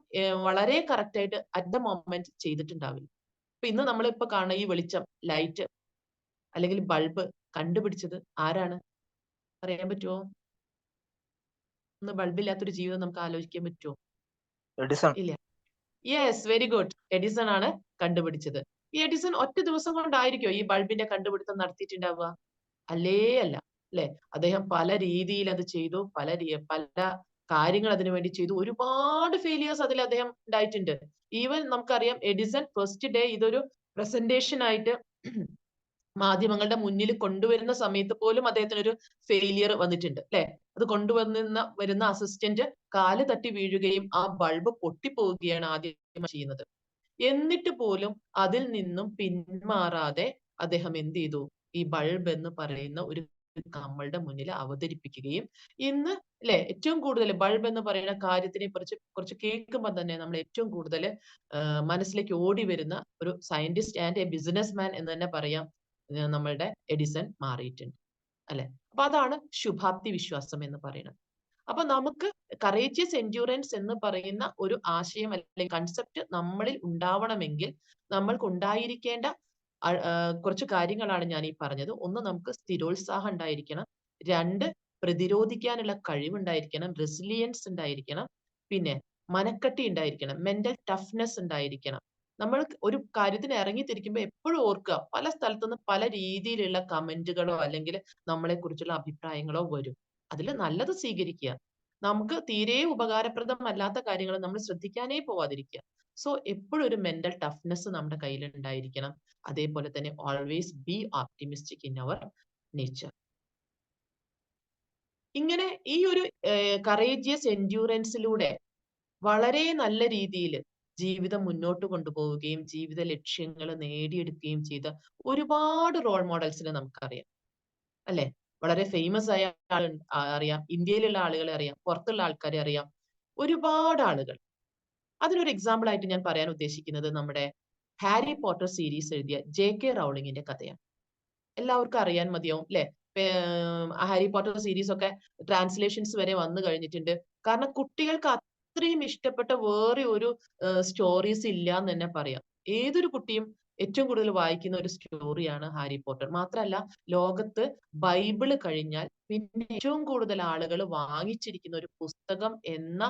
വളരെ കറക്റ്റ് ആയിട്ട് അറ്റ് ദ മൊമെന്റ് ചെയ്തിട്ടുണ്ടാവില്ല. ഇപ്പൊ ഇന്ന് നമ്മളിപ്പോ കാണുന്ന ഈ വെളിച്ചം, ലൈറ്റ് അല്ലെങ്കിൽ ബൾബ് കണ്ടുപിടിച്ചത് ആരാണ്? അറിയാൻ പറ്റുമോ? ഇന്ന് ബൾബില്ലാത്തൊരു ജീവിതം നമുക്ക് ആലോചിക്കാൻ പറ്റുമോ? എഡിസൺ. ഇല്ല. Yes, very good. എഡിസൺ ആണ് കണ്ടുപിടിച്ചത്. ഈ എഡിസൺ ഒറ്റ ദിവസം കൊണ്ടായിരിക്കോ ഈ ബൾബിന്റെ കണ്ടുപിടുത്തം നടത്തിയിട്ടുണ്ടാവുക? അല്ലേ അല്ല. അല്ലെ? അദ്ദേഹം പല രീതിയിൽ അത് ചെയ്തു, പല കാര്യങ്ങൾ അതിനു വേണ്ടി ചെയ്തു. ഒരുപാട് ഫെയിലിയേഴ്സ് അതിൽ അദ്ദേഹം ഉണ്ടായിട്ടുണ്ട്. ഈവൻ നമുക്കറിയാം എഡിസൺ ഫസ്റ്റ് ഡേ ഇതൊരു പ്രസന്റേഷൻ ആയിട്ട് മാധ്യമങ്ങളുടെ മുന്നിൽ കൊണ്ടുവരുന്ന സമയത്ത് പോലും അദ്ദേഹത്തിന് ഒരു ഫെയിലിയർ വന്നിട്ടുണ്ട്, അല്ലെ? അത് വരുന്ന അസിസ്റ്റന്റ് കാല് തട്ടി വീഴുകയും ആ ബൾബ് പൊട്ടിപ്പോവുകയാണ് ആദ്യം ചെയ്യുന്നത്. എന്നിട്ട് പോലും അതിൽ നിന്നും പിന്മാറാതെ അദ്ദേഹം എന്ത് ചെയ്തു? ഈ ബൾബ് എന്ന് പറയുന്ന ഒരു നമ്മളുടെ മുന്നിൽ അവതരിപ്പിക്കുകയും ഇന്ന് അല്ലെ ഏറ്റവും കൂടുതൽ ബൾബ് എന്ന് പറയുന്ന കാര്യത്തിനെ കുറച്ച് കേൾക്കുമ്പോൾ തന്നെ നമ്മൾ ഏറ്റവും കൂടുതൽ മനസ്സിലേക്ക് ഓടി വരുന്ന ഒരു scientist and A business man എന്ന് തന്നെ പറയാം. നമ്മളുടെ എഡിസൺ മാറിയിട്ടുണ്ട്, അല്ലെ? അപ്പൊ അതാണ് ശുഭാപ്തി വിശ്വാസം എന്ന് പറയുന്നത്. അപ്പൊ നമുക്ക് കറേജിയസ് എൻഡ്യൂറൻസ് എന്ന് പറയുന്ന ഒരു ആശയം അല്ലെങ്കിൽ കൺസെപ്റ്റ് നമ്മളിൽ ഉണ്ടാവണമെങ്കിൽ നമ്മൾക്ക് ഉണ്ടായിരിക്കേണ്ട കുറച്ച് കാര്യങ്ങളാണ് ഞാൻ ഈ പറഞ്ഞത്. ഒന്ന്, നമുക്ക് സ്ഥിരോത്സാഹം ഉണ്ടായിരിക്കണം. രണ്ട്, പ്രതിരോധിക്കാനുള്ള കഴിവുണ്ടായിരിക്കണം, റെസിലിയൻസ് ഉണ്ടായിരിക്കണം. പിന്നെ മനക്കട്ടി ഉണ്ടായിരിക്കണം, മെന്റൽ ടഫ്നെസ് ഉണ്ടായിരിക്കണം. നമ്മൾ ഒരു കാര്യത്തിന് ഇറങ്ങിത്തിരിക്കുമ്പോൾ എപ്പോഴും ഓർക്കുക, പല സ്ഥലത്തുനിന്ന് പല രീതിയിലുള്ള കമന്റുകളോ അല്ലെങ്കിൽ നമ്മളെ കുറിച്ചുള്ള അഭിപ്രായങ്ങളോ വരും. അതിൽ നല്ലത് സ്വീകരിക്കുക. നമുക്ക് തീരെ ഉപകാരപ്രദമല്ലാത്ത കാര്യങ്ങൾ നമ്മൾ ശ്രദ്ധിക്കാനേ പോവാതിരിക്കുക. സോ എപ്പോഴും ഒരു മെന്റൽ ടഫ്നെസ് നമ്മുടെ കയ്യിൽ ഉണ്ടായിരിക്കണം. അതേപോലെ തന്നെ always be optimistic in our nature. ഇങ്ങനെ ഈ ഒരു കറേജിയസ് എൻഡ്യൂറൻസിലൂടെ വളരെ നല്ല രീതിയിൽ ജീവിതം മുന്നോട്ട് കൊണ്ടുപോവുകയും ജീവിത ലക്ഷ്യങ്ങൾ നേടിയെടുക്കുകയും ചെയ്ത ഒരുപാട് റോൾ മോഡൽസിനെ നമുക്കറിയാം, അല്ലെ? വളരെ ഫേമസ് ആയ അറിയാം, ഇന്ത്യയിലുള്ള ആളുകളെ അറിയാം, പുറത്തുള്ള ആൾക്കാരെ അറിയാം, ഒരുപാട് ആളുകൾ. അതിനൊരു എക്സാമ്പിൾ ആയിട്ട് ഞാൻ പറയാൻ ഉദ്ദേശിക്കുന്നത് നമ്മുടെ ഹാരി പോട്ടർ സീരീസ് എഴുതിയ JK റൗളിങ്ങിന്റെ കഥയാണ്. എല്ലാവർക്കും അറിയാൻ മതിയാവും, അല്ലെ? ഹാരി പോട്ടർ സീരീസ് ഒക്കെ ട്രാൻസ്ലേഷൻസ് വരെ വന്നു കഴിഞ്ഞിട്ടുണ്ട്. കാരണം കുട്ടികൾക്ക് അത്രയും ഇഷ്ടപ്പെട്ട വേറെ ഒരു സ്റ്റോറീസ് ഇല്ല എന്ന് തന്നെ പറയാം. ഏതൊരു കുട്ടിയും ഏറ്റവും കൂടുതൽ വായിക്കുന്ന ഒരു സ്റ്റോറിയാണ് ഹാരി പോട്ടർ. മാത്രമല്ല, ലോകത്ത് ബൈബിള് കഴിഞ്ഞാൽ പിന്നെ ഏറ്റവും കൂടുതൽ ആളുകൾ വാങ്ങിച്ചിരിക്കുന്ന ഒരു പുസ്തകം എന്ന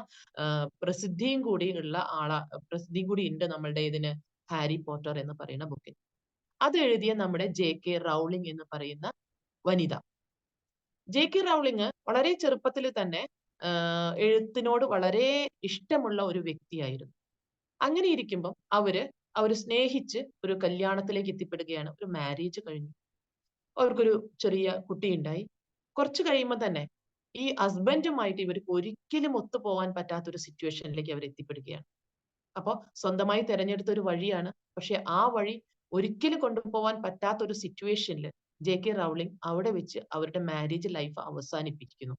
പ്രസിദ്ധിയും കൂടി ഉണ്ട് നമ്മളുടെ ഇതിന്, ഹാരി പോട്ടർ എന്ന് പറയുന്ന ബുക്കിന്. അത് എഴുതിയ നമ്മുടെ JK റൗളിംഗ് എന്ന് പറയുന്ന വനിത. JK റൗളിംഗ് വളരെ ചെറുപ്പത്തിൽ തന്നെ എഴുത്തിനോട് വളരെ ഇഷ്ടമുള്ള ഒരു വ്യക്തിയായിരുന്നു. അങ്ങനെ ഇരിക്കുമ്പോൾ അവര് സ്നേഹിച്ച് ഒരു കല്യാണത്തിലേക്ക് എത്തിപ്പെടുകയാണ്. ഒരു മാരേജ് കഴിഞ്ഞു, അവർക്കൊരു ചെറിയ കുട്ടി ഉണ്ടായി. കുറച്ച് കഴിയുമ്പോൾ തന്നെ ഈ ഹസ്ബൻഡുമായിട്ട് ഇവർക്ക് ഒരിക്കലും ഒത്തുപോകാൻ പറ്റാത്ത ഒരു സിറ്റുവേഷനിലേക്ക് അവർ എത്തിപ്പെടുകയാണ്. അപ്പൊ സ്വന്തമായി തെരഞ്ഞെടുത്ത ഒരു വഴിയാണ്, പക്ഷെ ആ വഴി ഒരിക്കലും കൊണ്ടുപോകാൻ പറ്റാത്ത ഒരു സിറ്റുവേഷനിൽ JK റൗളിംഗ് അവിടെ വെച്ച് അവരുടെ മാരേജ് ലൈഫ് അവസാനിപ്പിക്കുന്നു.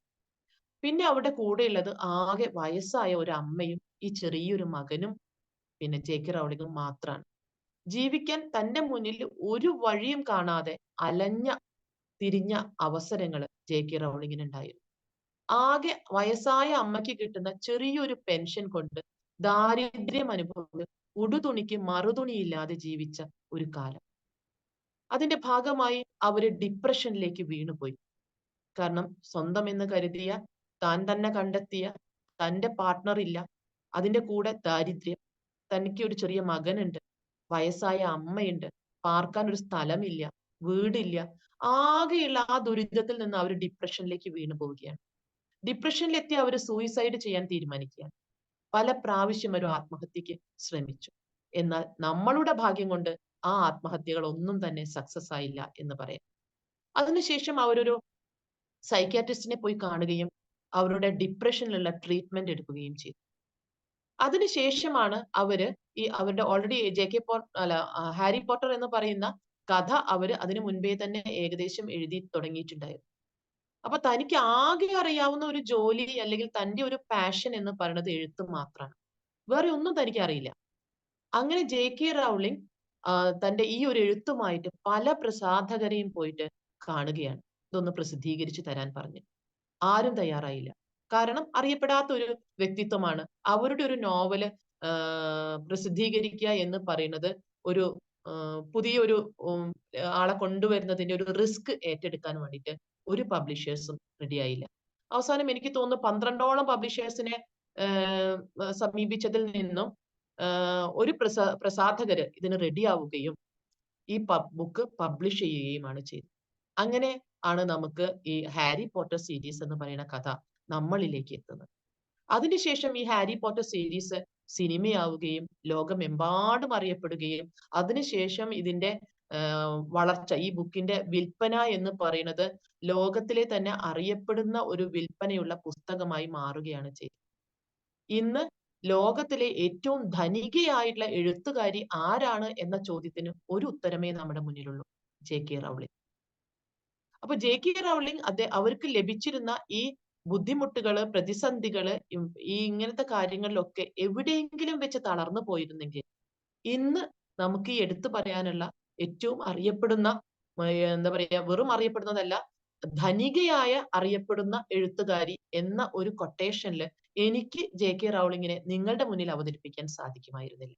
പിന്നെ അവരുടെ കൂടെയുള്ളത് ആകെ വയസ്സായ ഒരു അമ്മയും ഈ ചെറിയൊരു മകനും പിന്നെ JK റൗളിംഗും മാത്രമാണ്. ജീവിക്കാൻ തന്റെ മുന്നിൽ ഒരു വഴിയും കാണാതെ തിരിഞ്ഞ അവസരങ്ങൾ JK റൗളിംഗിന് ഉണ്ടായിരുന്നു. ആകെ വയസ്സായ അമ്മയ്ക്ക് കിട്ടുന്ന ചെറിയൊരു പെൻഷൻ കൊണ്ട് ദാരിദ്ര്യം അനുഭവിച്ച് ഉടുതുണിക്ക് മറുതുണിയില്ലാതെ ജീവിച്ച ഒരു കാലം. അതിന്റെ ഭാഗമായി അവര് ഡിപ്രഷനിലേക്ക് വീണുപോയി. കാരണം സ്വന്തം എന്ന് കരുതിയ, താൻ തന്നെ കണ്ടെത്തിയ തന്റെ പാർട്ട്ണർ ഇല്ല, അതിന്റെ കൂടെ ദാരിദ്ര്യം, തനിക്ക് ഒരു ചെറിയ മകനുണ്ട്, വയസ്സായ അമ്മയുണ്ട്, പാർക്കാൻ ഒരു സ്ഥലമില്ല, വീടില്ല. ആകെയുള്ള ആ ദുരിതത്തിൽ നിന്ന് അവർ ഡിപ്രഷനിലേക്ക് വീണു പോവുകയാണ്. ഡിപ്രഷനിലെത്തി അവർ സൂയിസൈഡ് ചെയ്യാൻ തീരുമാനിക്കുകയാണ്. പല പ്രാവശ്യം ഒരു ആത്മഹത്യക്ക് ശ്രമിച്ചു. എന്നാൽ നമ്മളുടെ ഭാഗ്യം കൊണ്ട് ആ ആത്മഹത്യകൾ ഒന്നും തന്നെ സക്സസ് ആയില്ല എന്ന് പറയാം. അതിനുശേഷം അവരൊരു സൈക്യാട്രിസ്റ്റിനെ പോയി കാണുകയും അവരുടെ ഡിപ്രഷനിലുള്ള ട്രീറ്റ്മെന്റ് എടുക്കുകയും ചെയ്തു. അതിനുശേഷമാണ് അവരുടെ ഓൾറെഡി ഹാരി പോട്ടർ എന്ന് പറയുന്ന കഥ അതിനു മുൻപേ തന്നെ ഏകദേശം എഴുതി തുടങ്ങിയിട്ടുണ്ടായിരുന്നു. അപ്പൊ തനിക്ക് ആകെ അറിയാവുന്ന ഒരു ജോലി അല്ലെങ്കിൽ തന്റെ ഒരു പാഷൻ എന്ന് പറയുന്നത് എഴുത്ത് മാത്രമാണ്. വേറെ ഒന്നും തനിക്ക് അറിയില്ല. അങ്ങനെ ജെ.കെ. റൗളിംഗ് തന്റെ ഈ ഒരു എഴുത്തുമായിട്ട് പല പ്രസാധകരെയും പോയിട്ട് കാണുകയാണ്. ഇതൊന്ന് പ്രസിദ്ധീകരിച്ചു തരാൻ പറഞ്ഞു. ആരും തയ്യാറായില്ല. കാരണം അറിയപ്പെടാത്ത ഒരു വ്യക്തിത്വമാണ്. അവരുടെ ഒരു നോവല് പ്രസിദ്ധീകരിക്കുക എന്ന് പറയുന്നത് ഒരു പുതിയൊരു ആളെ കൊണ്ടുവരുന്നതിന്റെ ഒരു റിസ്ക് ഏറ്റെടുക്കാൻ വേണ്ടിയിട്ട് ഒരു പബ്ലിഷേഴ്സും റെഡിയായില്ല. അവസാനം എനിക്ക് തോന്നുന്നു 12ഓളം പബ്ലിഷേഴ്സിനെ സമീപിച്ചതിൽ നിന്നും ഒരു പ്രസാധകര് ഇതിന് റെഡിയാവുകയും ഈ ബുക്ക് പബ്ലിഷ് ചെയ്യുകയുമാണ് ചെയ്തത്. അങ്ങനെ ആണ് നമുക്ക് ഈ ഹാരി പോട്ടർ സീരീസ് എന്ന് പറയുന്ന കഥ നമ്മളിലേക്ക് എത്തുന്നത്. അതിനുശേഷം ഈ ഹാരി പോട്ടർ സീരീസ് സിനിമയാവുകയും ലോകമെമ്പാടും അറിയപ്പെടുകയും അതിനുശേഷം ഇതിന്റെ വളർച്ച, ഈ ബുക്കിന്റെ വിൽപ്പന എന്ന് പറയുന്നത് ലോകത്തിലെ തന്നെ അറിയപ്പെടുന്ന ഒരു വിൽപ്പനയുള്ള പുസ്തകമായി മാറുകയാണ് ചെയ്തത്. ഇന്ന് ലോകത്തിലെ ഏറ്റവും ധനികയായിട്ടുള്ള എഴുത്തുകാരി ആരാണ് എന്ന ചോദ്യത്തിന് ഒരു ഉത്തരമേ നമ്മുടെ മുന്നിലുള്ളൂ: ജെ.കെ. റൗളിംഗ്. അപ്പൊ ജെ.കെ. റൗളിംഗ് അവർക്ക് ലഭിച്ചിരുന്ന ഈ ബുദ്ധിമുട്ടുകള്, പ്രതിസന്ധികള്, ഈ ഇങ്ങനത്തെ കാര്യങ്ങളിലൊക്കെ എവിടെയെങ്കിലും വെച്ച് തളർന്നു പോയിരുന്നെങ്കിൽ ഇന്ന് നമുക്ക് ഈ എടുത്തു പറയാനുള്ള ഏറ്റവും അറിയപ്പെടുന്ന, എന്താ പറയാ, വെറും അറിയപ്പെടുന്നതല്ല, ധനികയായ അറിയപ്പെടുന്ന എഴുത്തുകാരി എന്ന ഒരു കൊട്ടേഷനിൽ എനിക്ക് ജെ.കെ. റൗളിങ്ങിനെ നിങ്ങളുടെ മുന്നിൽ അവതരിപ്പിക്കാൻ സാധിക്കുമായിരുന്നില്ല.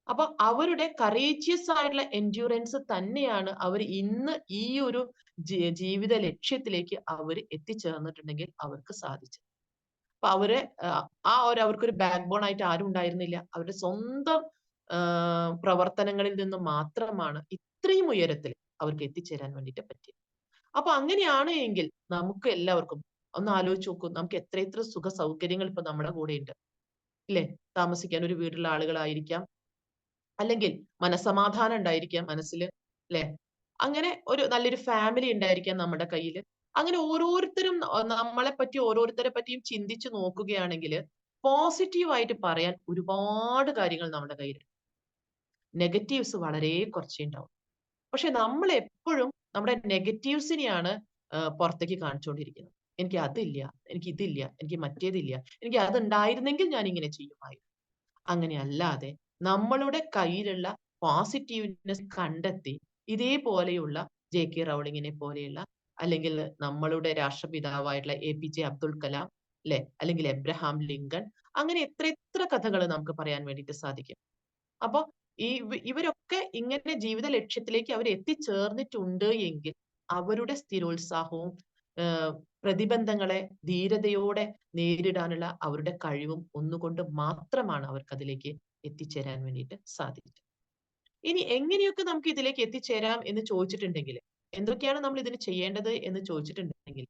അപ്പൊ അവരുടെ കറേജിയസ് ആയിട്ടുള്ള എൻഡ്യൂറൻസ് തന്നെയാണ് അവർ ഇന്ന് ഈ ഒരു ജീവിത ലക്ഷ്യത്തിലേക്ക് അവർ എത്തിച്ചേർന്നിട്ടുണ്ടെങ്കിൽ അവർക്ക് സാധിച്ചത്. അപ്പൊ അവരെ അവർക്കൊരു ബാക്ക് ബോൺ ആയിട്ട് ആരും ഉണ്ടായിരുന്നില്ല. അവരുടെ സ്വന്തം പ്രവർത്തനങ്ങളിൽ നിന്ന് മാത്രമാണ് ഇത്രയും ഉയരത്തിൽ അവർക്ക് എത്തിച്ചേരാൻ വേണ്ടിയിട്ട് പറ്റിയത്. അപ്പൊ അങ്ങനെയാണ് എങ്കിൽ നമുക്ക് എല്ലാവർക്കും ഒന്ന് ആലോചിച്ച് നോക്കൂ, നമുക്ക് എത്ര സുഖ സൗകര്യങ്ങൾ ഇപ്പൊ നമ്മുടെ കൂടെ ഉണ്ട്, ഇല്ലേ? താമസിക്കാൻ ഒരു വീടുള്ള ആളുകളായിരിക്കാം, അല്ലെങ്കിൽ മനസമാധാനം ഉണ്ടായിരിക്കാം മനസ്സിൽ, അല്ലെ? അങ്ങനെ ഒരു നല്ലൊരു ഫാമിലി ഉണ്ടായിരിക്കാം നമ്മുടെ കയ്യിൽ. അങ്ങനെ ഓരോരുത്തരും നമ്മളെ പറ്റി, ഓരോരുത്തരെ പറ്റിയും ചിന്തിച്ചു നോക്കുകയാണെങ്കിൽ പോസിറ്റീവായിട്ട് പറയാൻ ഒരുപാട് കാര്യങ്ങൾ നമ്മുടെ കയ്യിലുണ്ട്. നെഗറ്റീവ്സ് വളരെ കുറച്ചേ ഉണ്ടാവും. പക്ഷെ നമ്മൾ എപ്പോഴും നമ്മുടെ നെഗറ്റീവ്സിനെയാണ് പുറത്തേക്ക് കാണിച്ചുകൊണ്ടിരിക്കുന്നത്. എനിക്ക് അതില്ല, എനിക്ക് ഇതില്ല, എനിക്ക് മറ്റേതില്ല, എനിക്ക് അതുണ്ടായിരുന്നെങ്കിൽ ഞാൻ ഇങ്ങനെ ചെയ്യുമായിരുന്നു. അങ്ങനെ അല്ലാതെ നമ്മളുടെ കയ്യിലുള്ള പോസിറ്റീവ്നെസ് കണ്ടെത്തി ഇതേപോലെയുള്ള ജെ.കെ. റൗളിങ്ങിനെ പോലെയുള്ള, അല്ലെങ്കിൽ നമ്മളുടെ രാഷ്ട്രപിതാവായിട്ടുള്ള എ.പി.ജെ. അബ്ദുൽ കലാം, അല്ലെ, അല്ലെങ്കിൽ എബ്രഹാം ലിങ്കൺ, അങ്ങനെ എത്ര കഥകൾ നമുക്ക് പറയാൻ വേണ്ടിയിട്ട് സാധിക്കും. അപ്പൊ ഇവരൊക്കെ ഇങ്ങനെ ജീവിത ലക്ഷ്യത്തിലേക്ക് അവർ എത്തിച്ചേർന്നിട്ടുണ്ട് എങ്കിൽ അവരുടെ സ്ഥിരോത്സാഹവും പ്രതിബന്ധങ്ങളെ ധീരതയോടെ നേരിടാനുള്ള അവരുടെ കഴിവും ഒന്നുകൊണ്ട് മാത്രമാണ് അവർക്ക് അതിലേക്ക് എത്തിച്ചേരാൻ വേണ്ടിയിട്ട് സാധിച്ചത്. ഇനി എങ്ങനെയൊക്കെ നമുക്ക് ഇതിലേക്ക് എത്തിച്ചേരാം എന്ന് ചോദിച്ചിട്ടുണ്ടെങ്കിൽ, എന്തൊക്കെയാണ് നമ്മൾ ഇതിന് ചെയ്യേണ്ടത് എന്ന് ചോദിച്ചിട്ടുണ്ടെങ്കിൽ,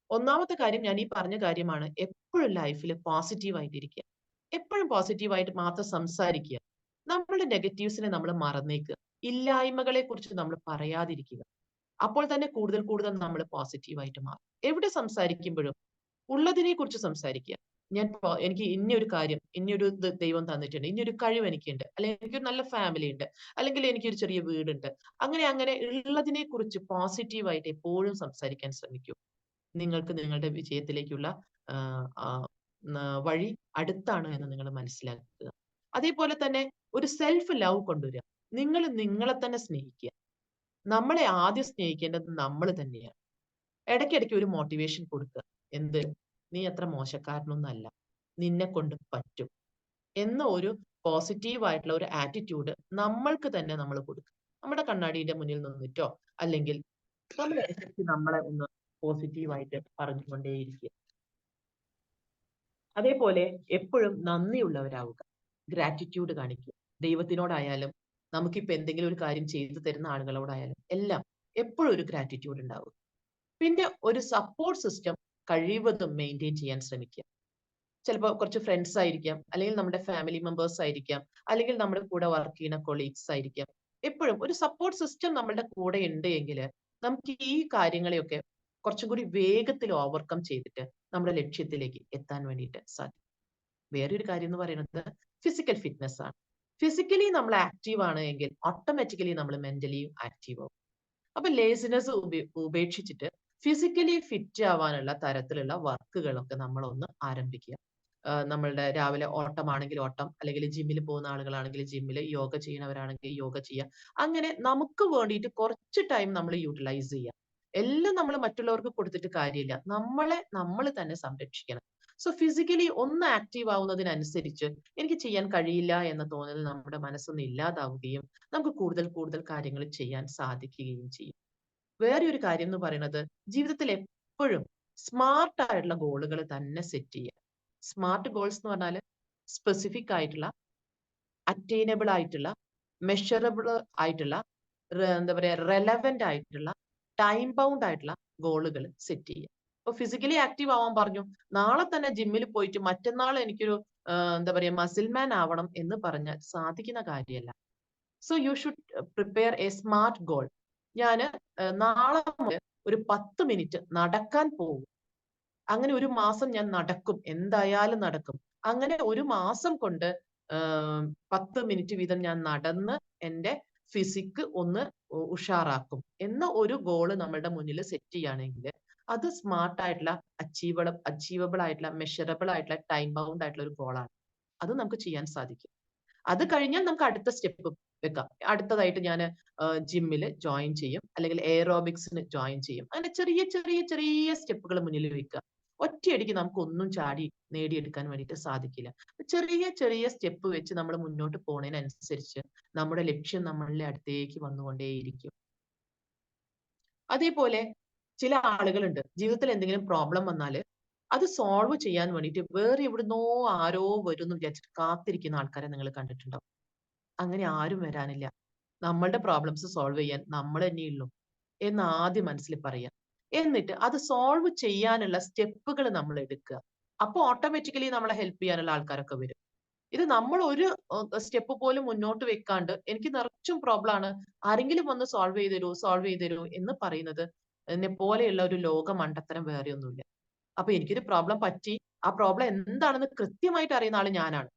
ഒന്നാമത്തെ കാര്യം ഞാൻ ഈ പറഞ്ഞ കാര്യമാണ്: എപ്പോഴും ലൈഫിൽ പോസിറ്റീവ് ആയിട്ടിരിക്കുക, എപ്പോഴും പോസിറ്റീവായിട്ട് മാത്രം സംസാരിക്കുക. നമ്മളുടെ നെഗറ്റീവ്സിനെ നമ്മൾ മറന്നേക്കുക, ഇല്ലായ്മകളെ കുറിച്ച് നമ്മൾ പറയാതിരിക്കുക. അപ്പോൾ തന്നെ കൂടുതൽ കൂടുതൽ നമ്മൾ പോസിറ്റീവായിട്ട് മാറും. എവിടെ സംസാരിക്കുമ്പോഴും ഉള്ളതിനെ കുറിച്ച് സംസാരിക്കുക. എനിക്ക് ഇന്നൊരു കാര്യം, ഇന്നൊരു ദൈവം തന്നിട്ടുണ്ട്, ഇന്നൊരു കഴിവ് എനിക്കുണ്ട്, അല്ലെങ്കിൽ എനിക്കൊരു നല്ല ഫാമിലി ഉണ്ട്, അല്ലെങ്കിൽ എനിക്കൊരു ചെറിയ വീടുണ്ട്. അങ്ങനെ ഉള്ളതിനെ കുറിച്ച് പോസിറ്റീവായിട്ട് എപ്പോഴും സംസാരിക്കാൻ ശ്രമിക്കൂ. നിങ്ങൾക്ക് നിങ്ങളുടെ വിജയത്തിലേക്കുള്ള വഴി അടുത്താണ് എന്ന് നിങ്ങൾ മനസ്സിലാക്കുക. അതേപോലെ തന്നെ ഒരു സെൽഫ് ലവ് കൊണ്ടുവരിക. നിങ്ങൾ നിങ്ങളെ തന്നെ സ്നേഹിക്കുക. നമ്മളെ ആദ്യം സ്നേഹിക്കേണ്ടത് നമ്മൾ തന്നെയാണ്. ഇടയ്ക്കിടയ്ക്ക് ഒരു മോട്ടിവേഷൻ കൊടുക്കുക. എന്ത്? നീ അത്ര മോശക്കാരനൊന്നല്ല, നിന്നെ കൊണ്ട് പറ്റും എന്ന ഒരു പോസിറ്റീവ് ആയിട്ടുള്ള ഒരു ആറ്റിറ്റ്യൂഡ് നമ്മൾക്ക് തന്നെ നമ്മൾ കൊടുക്കുക. നമ്മുടെ കണ്ണാടിയുടെ മുന്നിൽ നിന്നിട്ടോ, അല്ലെങ്കിൽ നമ്മളെ ഒന്ന് പോസിറ്റീവായിട്ട് പറഞ്ഞുകൊണ്ടേയിരിക്കുക. അതേപോലെ എപ്പോഴും നന്ദിയുള്ളവരാവുക, ഗ്രാറ്റിറ്റ്യൂഡ് കാണിക്കുക. ദൈവത്തിനോടായാലും നമുക്കിപ്പോ എന്തെങ്കിലും ഒരു കാര്യം ചെയ്തു തരുന്ന ആളുകളോടായാലും എല്ലാം എപ്പോഴും ഒരു ഗ്രാറ്റിറ്റ്യൂഡ് ഉണ്ടാവുക. പിന്നെ ഒരു സപ്പോർട്ട് സിസ്റ്റം കഴിവതും മെയിൻറ്റെയിൻ ചെയ്യാൻ ശ്രമിക്കുക. ചിലപ്പോൾ കുറച്ച് ഫ്രണ്ട്സ് ആയിരിക്കാം, അല്ലെങ്കിൽ നമ്മുടെ ഫാമിലി മെമ്പേഴ്സ് ആയിരിക്കാം, അല്ലെങ്കിൽ നമ്മുടെ കൂടെ വർക്ക് ചെയ്യുന്ന കൊളീഗ്സ് ആയിരിക്കാം. എപ്പോഴും ഒരു സപ്പോർട്ട് സിസ്റ്റം നമ്മളുടെ കൂടെ ഉണ്ട് എങ്കിൽ നമുക്ക് ഈ കാര്യങ്ങളെയൊക്കെ കുറച്ചും കൂടി വേഗത്തിൽ ഓവർകം ചെയ്തിട്ട് നമ്മുടെ ലക്ഷ്യത്തിലേക്ക് എത്താൻ വേണ്ടിയിട്ട് സാധിക്കും. വേറൊരു കാര്യം എന്ന് പറയുന്നത് ഫിസിക്കൽ ഫിറ്റ്നസ് ആണ്. ഫിസിക്കലി നമ്മൾ ആക്റ്റീവ് ആണ് എങ്കിൽ ഓട്ടോമാറ്റിക്കലി നമ്മൾ മെന്റലിയും ആക്റ്റീവ് ആവും. അപ്പൊ ലേസിനെസ് ഉപേക്ഷിച്ചിട്ട് ഫിസിക്കലി ഫിറ്റ് ആവാനുള്ള തരത്തിലുള്ള വർക്കുകളൊക്കെ നമ്മളൊന്ന് ആരംഭിക്കുക. നമ്മളുടെ രാവിലെ ഓട്ടമാണെങ്കിൽ ഓട്ടം, അല്ലെങ്കിൽ ജിമ്മിൽ പോകുന്ന ആളുകളാണെങ്കിൽ ജിമ്മിൽ, യോഗ ചെയ്യുന്നവരാണെങ്കിൽ യോഗ ചെയ്യുക. അങ്ങനെ നമുക്ക് വേണ്ടിയിട്ട് കുറച്ച് ടൈം നമ്മൾ യൂട്ടിലൈസ് ചെയ്യുക. എല്ലാം നമ്മൾ മറ്റുള്ളവർക്ക് കൊടുത്തിട്ട് കാര്യമില്ല. നമ്മൾ തന്നെ സംരക്ഷിക്കണം. സോ ഫിസിക്കലി ഒന്ന് ആക്റ്റീവ് ആവുന്നതിനനുസരിച്ച് എനിക്ക് ചെയ്യാൻ കഴിയില്ല എന്ന തോന്നൽ നമ്മുടെ മനസ്സൊന്ന് ഇല്ലാതാവുകയും നമുക്ക് കൂടുതൽ കൂടുതൽ കാര്യങ്ങൾ ചെയ്യാൻ സാധിക്കുകയും ചെയ്യും. വേറെ ഒരു കാര്യം എന്ന് പറയുന്നത്, ജീവിതത്തിൽ എപ്പോഴും സ്മാർട്ട് ആയിട്ടുള്ള ഗോളുകൾ തന്നെ സെറ്റ് ചെയ്യുക. സ്മാർട്ട് ഗോൾസ് എന്ന് പറഞ്ഞാൽ സ്പെസിഫിക് ആയിട്ടുള്ള, അറ്റൈനബിൾ ആയിട്ടുള്ള, മെഷറബിൾ ആയിട്ടുള്ള, എന്താ പറയാ, റെലവെന്റ് ആയിട്ടുള്ള, ടൈം ബൗണ്ട് ആയിട്ടുള്ള ഗോളുകൾ സെറ്റ് ചെയ്യുക. ഇപ്പൊ ഫിസിക്കലി ആക്റ്റീവ് ആവാൻ പറഞ്ഞു, നാളെ തന്നെ ജിമ്മിൽ പോയിട്ട് മറ്റന്നാൾ എനിക്കൊരു എന്താ പറയാ മസിൽ മാൻ ആവണം എന്ന് പറഞ്ഞാൽ സാധിക്കുന്ന കാര്യമല്ല. So you should prepare A smart goal. ഞാന് നാളെ മുതൽ ഒരു 10 മിനിറ്റ് നടക്കാൻ പോകും. അങ്ങനെ ഒരു മാസം ഞാൻ നടക്കും, എന്തായാലും നടക്കും. അങ്ങനെ ഒരു മാസം കൊണ്ട് 10 മിനിറ്റ് വീതം ഞാൻ നടന്ന് എന്റെ ഫിസിക് ഒന്ന് ഉഷാറാക്കും എന്ന ഒരു ഗോള് നമ്മളുടെ മുന്നിൽ സെറ്റ് ചെയ്യുകയാണെങ്കിൽ അത് സ്മാർട്ട് ആയിട്ടുള്ള, അച്ചീവബിൾ ആയിട്ടുള്ള, മെഷറബിൾ ആയിട്ടുള്ള, ടൈം ബൗണ്ട് ആയിട്ടുള്ള ഒരു ഗോളാണ്. അത് നമുക്ക് ചെയ്യാൻ സാധിക്കും. അത് കഴിഞ്ഞാൽ നമുക്ക് അടുത്ത സ്റ്റെപ്പ് വെക്കാം. അടുത്തതായിട്ട് ഞാൻ ജിമ്മിൽ ജോയിൻ ചെയ്യും, അല്ലെങ്കിൽ എയറോബിക്സിന് ജോയിൻ ചെയ്യും. അങ്ങനെ ചെറിയ ചെറിയ ചെറിയ സ്റ്റെപ്പുകൾ മുന്നിൽ വെക്കുക. ഒറ്റയടിക്ക് നമുക്ക് ഒന്നും ചാടി നേടിയെടുക്കാൻ വേണ്ടിയിട്ട് സാധിക്കില്ല. ചെറിയ ചെറിയ സ്റ്റെപ്പ് വെച്ച് നമ്മൾ മുന്നോട്ട് പോകുന്നതിനനുസരിച്ച് നമ്മുടെ ലക്ഷ്യം നമ്മളുടെ അടുത്തേക്ക് വന്നുകൊണ്ടേയിരിക്കും. അതേപോലെ ചില ആളുകളുണ്ട്, ജീവിതത്തിൽ എന്തെങ്കിലും പ്രോബ്ലം വന്നാൽ അത് സോൾവ് ചെയ്യാൻ വേണ്ടിയിട്ട് വേറെ എവിടുന്നോ ആരോ വരും എന്ന് വിചാരിച്ചിട്ട് കാത്തിരിക്കുന്ന ആൾക്കാരെ നിങ്ങൾ കണ്ടിട്ടുണ്ടോ? അങ്ങനെ ആരും വരാനില്ല. നമ്മളുടെ പ്രോബ്ലംസ് സോൾവ് ചെയ്യാൻ നമ്മൾ തന്നെയുള്ളൂ എന്ന് ആദ്യം മനസ്സിൽ പറയാം. എന്നിട്ട് അത് സോൾവ് ചെയ്യാനുള്ള സ്റ്റെപ്പുകൾ നമ്മൾ എടുക്കുക. അപ്പൊ ഓട്ടോമാറ്റിക്കലി നമ്മളെ ഹെൽപ്പ് ചെയ്യാനുള്ള ആൾക്കാരൊക്കെ വരും. ഇത് നമ്മൾ ഒരു സ്റ്റെപ്പ് പോലും മുന്നോട്ട് വെക്കാണ്ട് എനിക്ക് നിറച്ചും പ്രോബ്ലം ആണ്, ആരെങ്കിലും വന്ന് സോൾവ് ചെയ്ത് തരൂ എന്ന് പറയുന്നത് എന്നെ പോലെയുള്ള ഒരു ലോക മണ്ടത്തരം വേറെ ഒന്നുമില്ല. അപ്പൊ എനിക്കൊരു പ്രോബ്ലം പറ്റി, ആ പ്രോബ്ലം എന്താണെന്ന് കൃത്യമായിട്ട് അറിയുന്ന ആള് ഞാനാണ്.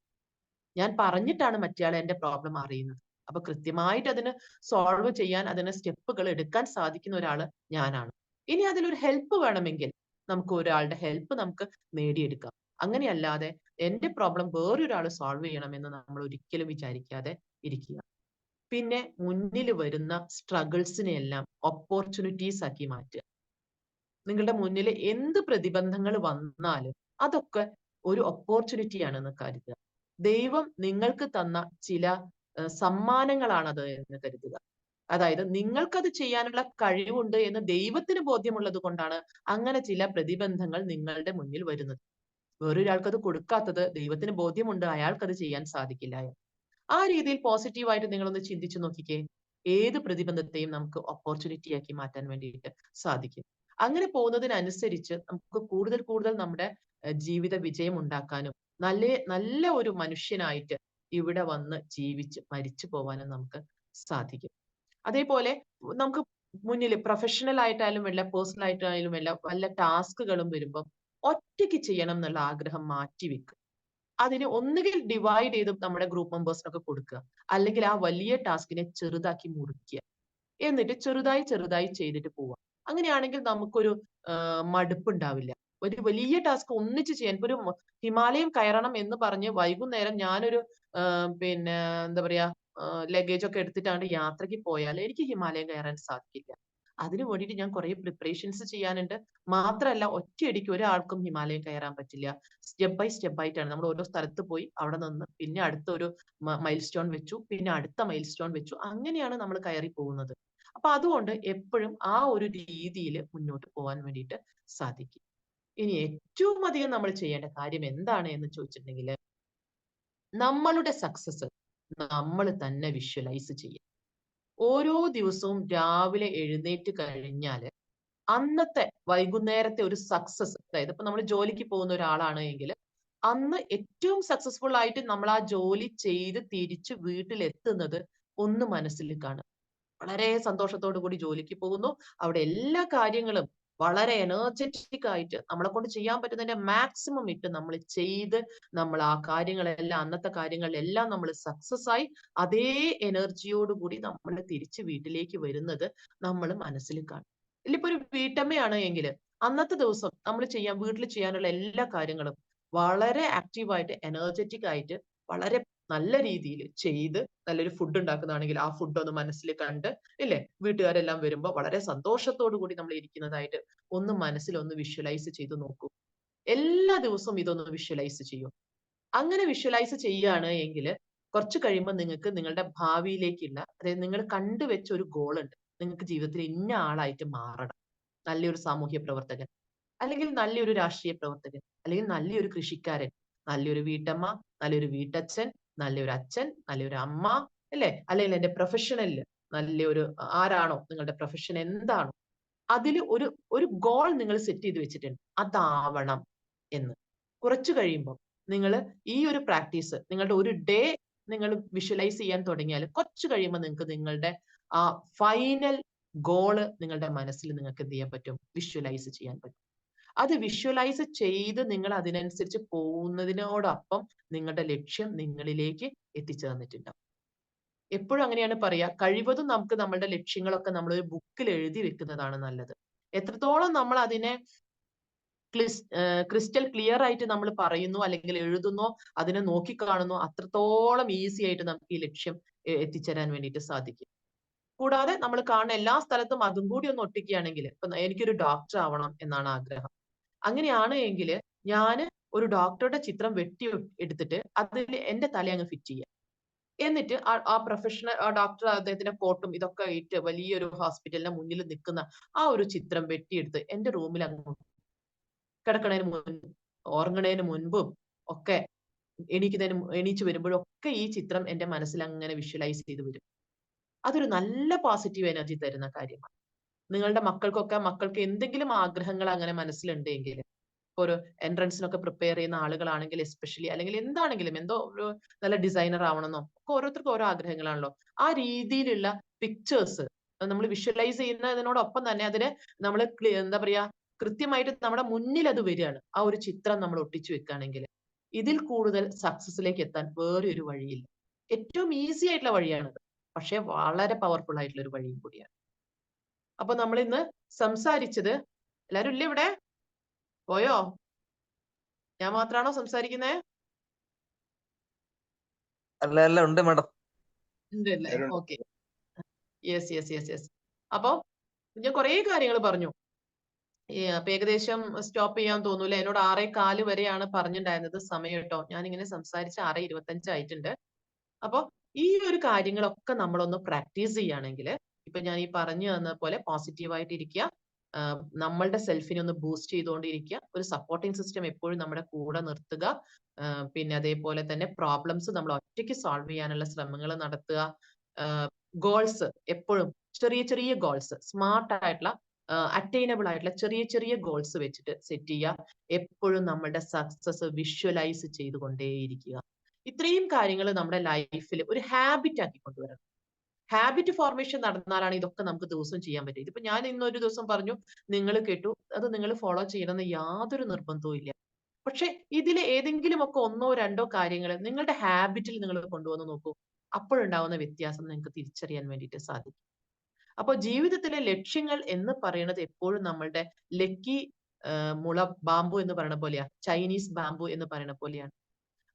ഞാൻ പറഞ്ഞിട്ടാണ് മറ്റേയാൾ എന്റെ പ്രോബ്ലം അറിയുന്നത്. അപ്പൊ കൃത്യമായിട്ട് അതിന് സോൾവ് ചെയ്യാൻ, അതിന് സ്റ്റെപ്പുകൾ എടുക്കാൻ സാധിക്കുന്ന ഒരാള് ഞാനാണ്. ഇനി അതിലൊരു ഹെൽപ്പ് വേണമെങ്കിൽ നമുക്ക് ഒരാളുടെ ഹെൽപ്പ് നമുക്ക് നേടിയെടുക്കാം. അങ്ങനെയല്ലാതെ എന്റെ പ്രോബ്ലം വേറൊരാൾ സോൾവ് ചെയ്യണമെന്ന് നമ്മൾ ഒരിക്കലും വിചാരിക്കാതെ ഇരിക്കുക. പിന്നെ മുന്നിൽ വരുന്ന സ്ട്രഗിൾസിനെ എല്ലാം ഓപ്പർച്യൂണിറ്റീസ് ആക്കി മാറ്റുക. നിങ്ങളുടെ മുന്നിൽ എന്ത് പ്രതിബന്ധങ്ങൾ വന്നാലും അതൊക്കെ ഒരു ഓപ്പർച്യൂണിറ്റി ആണെന്ന് കരുതുക. ദൈവം നിങ്ങൾക്ക് തന്ന ചില സമ്മാനങ്ങളാണത് എന്ന് കരുതുക. അതായത് നിങ്ങൾക്കത് ചെയ്യാനുള്ള കഴിവുണ്ട് എന്ന് ദൈവത്തിന് ബോധ്യമുള്ളത് കൊണ്ടാണ് അങ്ങനെ ചില പ്രതിബന്ധങ്ങൾ നിങ്ങളുടെ മുന്നിൽ വരുന്നത്. വേറൊരാൾക്കത് കൊടുക്കാത്തത് ദൈവത്തിന് ബോധ്യമുണ്ട്, അയാൾക്കത് ചെയ്യാൻ സാധിക്കില്ല എന്ന്. ആ രീതിയിൽ പോസിറ്റീവായിട്ട് നിങ്ങളൊന്ന് ചിന്തിച്ചു നോക്കിക്കേ. ഏത് പ്രതിബന്ധത്തെയും നമുക്ക് ഓപ്പർച്യൂണിറ്റി ആക്കി മാറ്റാൻ വേണ്ടിയിട്ട് സാധിക്കും. അങ്ങനെ പോകുന്നതിനനുസരിച്ച് നമുക്ക് കൂടുതൽ കൂടുതൽ നമ്മുടെ ജീവിത വിജയം ഉണ്ടാക്കാനും നല്ല നല്ല ഒരു മനുഷ്യനായിട്ട് ഇവിടെ വന്ന് ജീവിച്ച് മരിച്ചു പോവാനും നമുക്ക് സാധിക്കും. അതേപോലെ നമുക്ക് മുന്നിൽ പ്രൊഫഷണൽ ആയിട്ടായാലും വല്ല പേഴ്സണൽ ആയിട്ടായാലും വല്ല ടാസ്കുകളും വരുമ്പോൾ ഒറ്റയ്ക്ക് ചെയ്യണം എന്നുള്ള ആഗ്രഹം മാറ്റിവെക്കുക. അതിനെ ഒന്നുകിൽ ഡിവൈഡ് ചെയ്ത് നമ്മുടെ ഗ്രൂപ്പ് മെമ്പേഴ്സിനൊക്കെ കൊടുക്കുക, അല്ലെങ്കിൽ ആ വലിയ ടാസ്കിനെ ചെറുതാക്കി മുറിക്കുക. എന്നിട്ട് ചെറുതായി ചെറുതായി ചെയ്തിട്ട് പോവാം. അങ്ങനെയാണെങ്കിൽ നമുക്കൊരു മടുപ്പുണ്ടാവില്ല. ഒരു വലിയ ടാസ്ക് ഒന്നിച്ച് ചെയ്യാൻ, ഇപ്പൊ ഒരു ഹിമാലയം കയറണം എന്ന് പറഞ്ഞ് വൈകുന്നേരം ഞാനൊരു പിന്നെ എന്താ പറയാ ലഗേജ് ഒക്കെ എടുത്തിട്ടാണ് യാത്രയ്ക്ക് പോയാൽ എനിക്ക് ഹിമാലയം കയറാൻ സാധിക്കില്ല. അതിനു വേണ്ടിയിട്ട് ഞാൻ കുറെ പ്രിപ്പറേഷൻസ് ചെയ്യാനുണ്ട്. മാത്രമല്ല ഒറ്റയടിക്ക് ഒരാൾക്കും ഹിമാലയം കയറാൻ പറ്റില്ല. സ്റ്റെപ്പ് ബൈ ആയിട്ടാണ് നമ്മൾ ഓരോ സ്ഥലത്ത് പോയി അവിടെ നിന്ന് പിന്നെ അടുത്ത ഒരു മൈൽ സ്റ്റോൺ വെച്ചു, പിന്നെ അടുത്ത മൈൽ സ്റ്റോൺ വെച്ചു, അങ്ങനെയാണ് നമ്മൾ കയറി പോകുന്നത്. അപ്പൊ അതുകൊണ്ട് എപ്പോഴും ആ ഒരു രീതിയിൽ മുന്നോട്ട് പോകാൻ വേണ്ടിയിട്ട് സാധിക്കും. ഇനി ഏറ്റവും അധികം നമ്മൾ ചെയ്യേണ്ട കാര്യം എന്താണ് എന്ന് ചോദിച്ചിട്ടുണ്ടെങ്കിൽ നമ്മളുടെ സക്സസ് നമ്മൾ തന്നെ വിഷ്വലൈസ് ചെയ്യുക. ഓരോ ദിവസവും രാവിലെ എഴുന്നേറ്റ് കഴിഞ്ഞാല് അന്നത്തെ വൈകുന്നേരത്തെ ഒരു സക്സസ്, അതായത് ഇപ്പൊ നമ്മൾ ജോലിക്ക് പോകുന്ന ഒരാളാണ് എങ്കിൽ അന്ന് ഏറ്റവും സക്സസ്ഫുൾ ആയിട്ട് നമ്മൾ ആ ജോലി ചെയ്ത് തിരിച്ച് വീട്ടിലെത്തുന്നത് ഒന്ന് മനസ്സിൽ കാണുക. വളരെ സന്തോഷത്തോടു കൂടി ജോലിക്ക് പോകുന്നു, അവിടെ എല്ലാ കാര്യങ്ങളും വളരെ എനർജറ്റിക് ആയിട്ട് നമ്മളെ കൊണ്ട് ചെയ്യാൻ പറ്റുന്നതിന്റെ മാക്സിമം ഇട്ട് നമ്മൾ ചെയ്ത് നമ്മൾ ആ കാര്യങ്ങളെല്ലാം, അന്നത്തെ കാര്യങ്ങളിലെല്ലാം നമ്മൾ സക്സസ് ആയി അതേ എനർജിയോട് കൂടി നമ്മൾ തിരിച്ച് വീട്ടിലേക്ക് വരുന്നത് നമ്മൾ മനസ്സിൽ കാണും. ഇല്ലിപ്പോ ഒരു വീട്ടമ്മയാണ് എങ്കിൽ അന്നത്തെ ദിവസം നമ്മൾ വീട്ടിൽ ചെയ്യാനുള്ള എല്ലാ കാര്യങ്ങളും വളരെ ആക്റ്റീവായിട്ട് എനർജറ്റിക് ആയിട്ട് വളരെ നല്ല രീതിയിൽ ചെയ്ത് നല്ലൊരു ഫുഡ് ഉണ്ടാക്കുന്നതാണെങ്കിൽ ആ ഫുഡ് ഒന്ന് മനസ്സിൽ കണ്ട് ഇല്ലേ, വീട്ടുകാരെല്ലാം വരുമ്പോൾ വളരെ സന്തോഷത്തോടു കൂടി നമ്മൾ ഇരിക്കുന്നതായിട്ട് ഒന്ന് മനസ്സിൽ ഒന്ന് വിഷ്വലൈസ് ചെയ്ത് നോക്കൂ. എല്ലാ ദിവസവും ഇതൊന്ന് വിഷ്വലൈസ് ചെയ്യൂ. അങ്ങനെ വിഷ്വലൈസ് ചെയ്യുകയാണ് എങ്കിൽ കുറച്ച് കഴിയുമ്പോൾ നിങ്ങൾക്ക് നിങ്ങളുടെ ഭാവിയിലേക്കുള്ള, അതായത് നിങ്ങൾ കണ്ടുവെച്ച ഒരു ഗോൾ ഉണ്ട്, നിങ്ങൾക്ക് ജീവിതത്തിൽ ഇന്ന ആളായിട്ട് മാറണം, നല്ലൊരു സാമൂഹ്യ പ്രവർത്തകൻ, അല്ലെങ്കിൽ നല്ലൊരു രാഷ്ട്രീയ പ്രവർത്തകൻ, അല്ലെങ്കിൽ നല്ലൊരു കൃഷിക്കാരൻ, നല്ലൊരു വീട്ടമ്മ, നല്ലൊരു വീട്ടച്ഛൻ, നല്ലൊരു അച്ഛൻ, നല്ലൊരു അമ്മ, അല്ലേ, അല്ലെങ്കിൽ എന്റെ പ്രൊഫഷണലില് നല്ലൊരു, ആരാണോ നിങ്ങളുടെ പ്രൊഫഷൻ എന്താണോ അതിൽ ഒരു ഗോൾ നിങ്ങൾ സെറ്റ് ചെയ്ത് വെച്ചിട്ടുണ്ട്, അതാവണം എന്ന്. കുറച്ചു കഴിയുമ്പോൾ നിങ്ങൾ ഈ ഒരു പ്രാക്ടീസ് നിങ്ങളുടെ ഒരു ഡേ നിങ്ങൾ വിഷ്വലൈസ് ചെയ്യാൻ തുടങ്ങിയാൽ കുറച്ച് കഴിയുമ്പോൾ നിങ്ങൾക്ക് നിങ്ങളുടെ ആ ഫൈനൽ ഗോള് നിങ്ങളുടെ മനസ്സിൽ നിങ്ങൾക്ക് എന്ത് ചെയ്യാൻ പറ്റും, വിഷ്വലൈസ് ചെയ്യാൻ പറ്റും. അത് വിഷ്വലൈസ് ചെയ്ത് നിങ്ങൾ അതിനനുസരിച്ച് പോകുന്നതിനോടൊപ്പം നിങ്ങളുടെ ലക്ഷ്യം നിങ്ങളിലേക്ക് എത്തിച്ചു തന്നിട്ടുണ്ടാവും. എപ്പോഴും അങ്ങനെയാണ് പറയാ, കഴിവതും നമുക്ക് നമ്മളുടെ ലക്ഷ്യങ്ങളൊക്കെ നമ്മൾ ഒരു ബുക്കിൽ എഴുതി വെക്കുന്നതാണ് നല്ലത്. എത്രത്തോളം നമ്മൾ അതിനെ ക്രിസ്റ്റൽ ക്ലിയർ ആയിട്ട് നമ്മൾ പറയുന്നു അല്ലെങ്കിൽ എഴുതുന്നോ അതിനെ നോക്കിക്കാണുന്നോ അത്രത്തോളം ഈസി ആയിട്ട് നമുക്ക് ഈ ലക്ഷ്യം എത്തിച്ചേരാൻ വേണ്ടിയിട്ട് സാധിക്കും. കൂടാതെ നമ്മൾ കാണുന്ന എല്ലാ സ്ഥലത്തും അതും കൂടി ഒന്ന് ഒട്ടിക്കുകയാണെങ്കിൽ, ഇപ്പൊ എനിക്കൊരു ഡോക്ടർ ആവണം എന്നാണ് ആഗ്രഹം. അങ്ങനെയാണ് എങ്കിൽ ഞാൻ ഒരു ഡോക്ടറുടെ ചിത്രം വെട്ടി എടുത്തിട്ട് അതിൽ എന്റെ തല അങ്ങ് ഫിറ്റ് ചെയ്യാം. എന്നിട്ട് ആ പ്രൊഫഷണൽ ആ ഡോക്ടർ അദ്ദേഹത്തിന്റെ കോട്ടും ഇതൊക്കെ ഇട്ട് വലിയൊരു ഹോസ്പിറ്റലിന്റെ മുന്നിൽ നിൽക്കുന്ന ആ ഒരു ചിത്രം വെട്ടിയെടുത്ത് എന്റെ റൂമിൽ അങ്ങ് കിടക്കണതിന് മുൻപ്, ഉറങ്ങണതിന് മുൻപും ഒക്കെ എണീച്ചു വരുമ്പോഴും ഒക്കെ ഈ ചിത്രം എന്റെ മനസ്സിൽ അങ്ങനെ വിഷ്വലൈസ് ചെയ്ത് വരും. അതൊരു നല്ല പോസിറ്റീവ് എനർജി തരുന്ന കാര്യമാണ്. നിങ്ങളുടെ മക്കൾക്ക് എന്തെങ്കിലും ആഗ്രഹങ്ങൾ അങ്ങനെ മനസ്സിലുണ്ടെങ്കിൽ, ഒരു എൻട്രൻസിനൊക്കെ പ്രിപ്പയർ ചെയ്യുന്ന ആളുകളാണെങ്കിൽ എസ്പെഷ്യലി, അല്ലെങ്കിൽ എന്താണെങ്കിലും എന്തോ ഒരു നല്ല ഡിസൈനർ ആവണമെന്നോ ഒക്കെ ഓരോരുത്തർക്കും ഓരോ ആഗ്രഹങ്ങളാണല്ലോ. ആ രീതിയിലുള്ള പിക്ചേഴ്സ് നമ്മൾ വിഷ്വലൈസ് ചെയ്യുന്നതിനോടൊപ്പം തന്നെ അതിന് നമ്മൾ എന്താ പറയാ, കൃത്യമായിട്ട് നമ്മുടെ മുന്നിൽ അത് വരികയാണ്. ആ ഒരു ചിത്രം നമ്മൾ ഒട്ടിച്ചു വെക്കുകയാണെങ്കിൽ ഇതിൽ കൂടുതൽ സക്സസിലേക്ക് എത്താൻ വേറെ ഒരു വഴിയില്ല. ഏറ്റവും ഈസി ആയിട്ടുള്ള വഴിയാണത്, പക്ഷെ വളരെ പവർഫുൾ ആയിട്ടുള്ള ഒരു വഴിയും കൂടിയാണ്. അപ്പൊ നമ്മൾ ഇന്ന് സംസാരിച്ചത്, എല്ലാരും ഇല്ലേ ഇവിടെ? പോയോ? ഞാൻ മാത്രാണോ സംസാരിക്കുന്നേ? അല്ല ഉണ്ട് മാഡം. ഉണ്ടല്ലേ, ഓക്കെ. യെസ്. അപ്പൊ ഞാൻ കുറേ കാര്യങ്ങൾ പറഞ്ഞു. അപ്പൊ ഏകദേശം സ്റ്റോപ്പ് ചെയ്യാൻ തോന്നൂല. എന്നോട് 6:15 വരെയാണ് പറഞ്ഞിട്ടുണ്ടായിരുന്നത് സമയം കേട്ടോ. ഞാനിങ്ങനെ സംസാരിച്ച് 6:25 ആയിട്ടുണ്ട്. അപ്പൊ ഈ ഒരു കാര്യങ്ങളൊക്കെ നമ്മളൊന്ന് പ്രാക്ടീസ് ചെയ്യുകയാണെങ്കിൽ, ഇപ്പൊ ഞാൻ ഈ പറഞ്ഞു തന്ന പോലെ പോസിറ്റീവായിട്ട് ഇരിക്കുക, നമ്മളുടെ സെൽഫിനെ ഒന്ന് ബൂസ്റ്റ് ചെയ്തുകൊണ്ടിരിക്കുക, ഒരു സപ്പോർട്ടിംഗ് സിസ്റ്റം എപ്പോഴും നമ്മുടെ കൂടെ നിർത്തുക, പിന്നെ അതേപോലെ തന്നെ പ്രോബ്ലംസ് നമ്മൾ ഒറ്റയ്ക്ക് സോൾവ് ചെയ്യാനുള്ള ശ്രമങ്ങൾ നടത്തുക, ഗോൾസ് എപ്പോഴും ചെറിയ ചെറിയ ഗോൾസ്, സ്മാർട്ട് ആയിട്ടുള്ള അറ്റൈനബിൾ ആയിട്ടുള്ള ചെറിയ ചെറിയ ഗോൾസ് വെച്ചിട്ട് സെറ്റ് ചെയ്യുക. എപ്പോഴും നമ്മളുടെ സക്സസ് വിഷ്വലൈസ് ചെയ്തുകൊണ്ടേയിരിക്കുക. ഇത്രയും കാര്യങ്ങൾ നമ്മുടെ ലൈഫിൽ ഒരു ഹാബിറ്റ് ആക്കി കൊണ്ടുവരണം. ഹാബിറ്റ് ഫോർമേഷൻ നടന്നാലാണ് ഇതൊക്കെ നമുക്ക് ദിവസവും ചെയ്യാൻ പറ്റും. ഇതിപ്പോ ഞാൻ ഇന്നൊരു ദിവസം പറഞ്ഞു, നിങ്ങൾ കേട്ടു, അത് നിങ്ങൾ ഫോളോ ചെയ്യണമെന്ന് യാതൊരു നിർബന്ധവും ഇല്ല. പക്ഷെ ഇതിൽ ഏതെങ്കിലും ഒക്കെ ഒന്നോ രണ്ടോ കാര്യങ്ങൾ നിങ്ങളുടെ ഹാബിറ്റിൽ നിങ്ങൾ കൊണ്ടുവന്ന് നോക്കൂ. അപ്പോഴുണ്ടാവുന്ന വ്യത്യാസം നിങ്ങൾക്ക് തിരിച്ചറിയാൻ വേണ്ടിയിട്ട് സാധിക്കും. അപ്പൊ ജീവിതത്തിലെ ലക്ഷ്യങ്ങൾ എന്ന് പറയുന്നത് എപ്പോഴും നമ്മളുടെ ലക്കി മുള ബാമ്പു എന്ന് പറയുന്ന പോലെയാ, ചൈനീസ് ബാമ്പു എന്ന് പറയുന്ന പോലെയാണ്.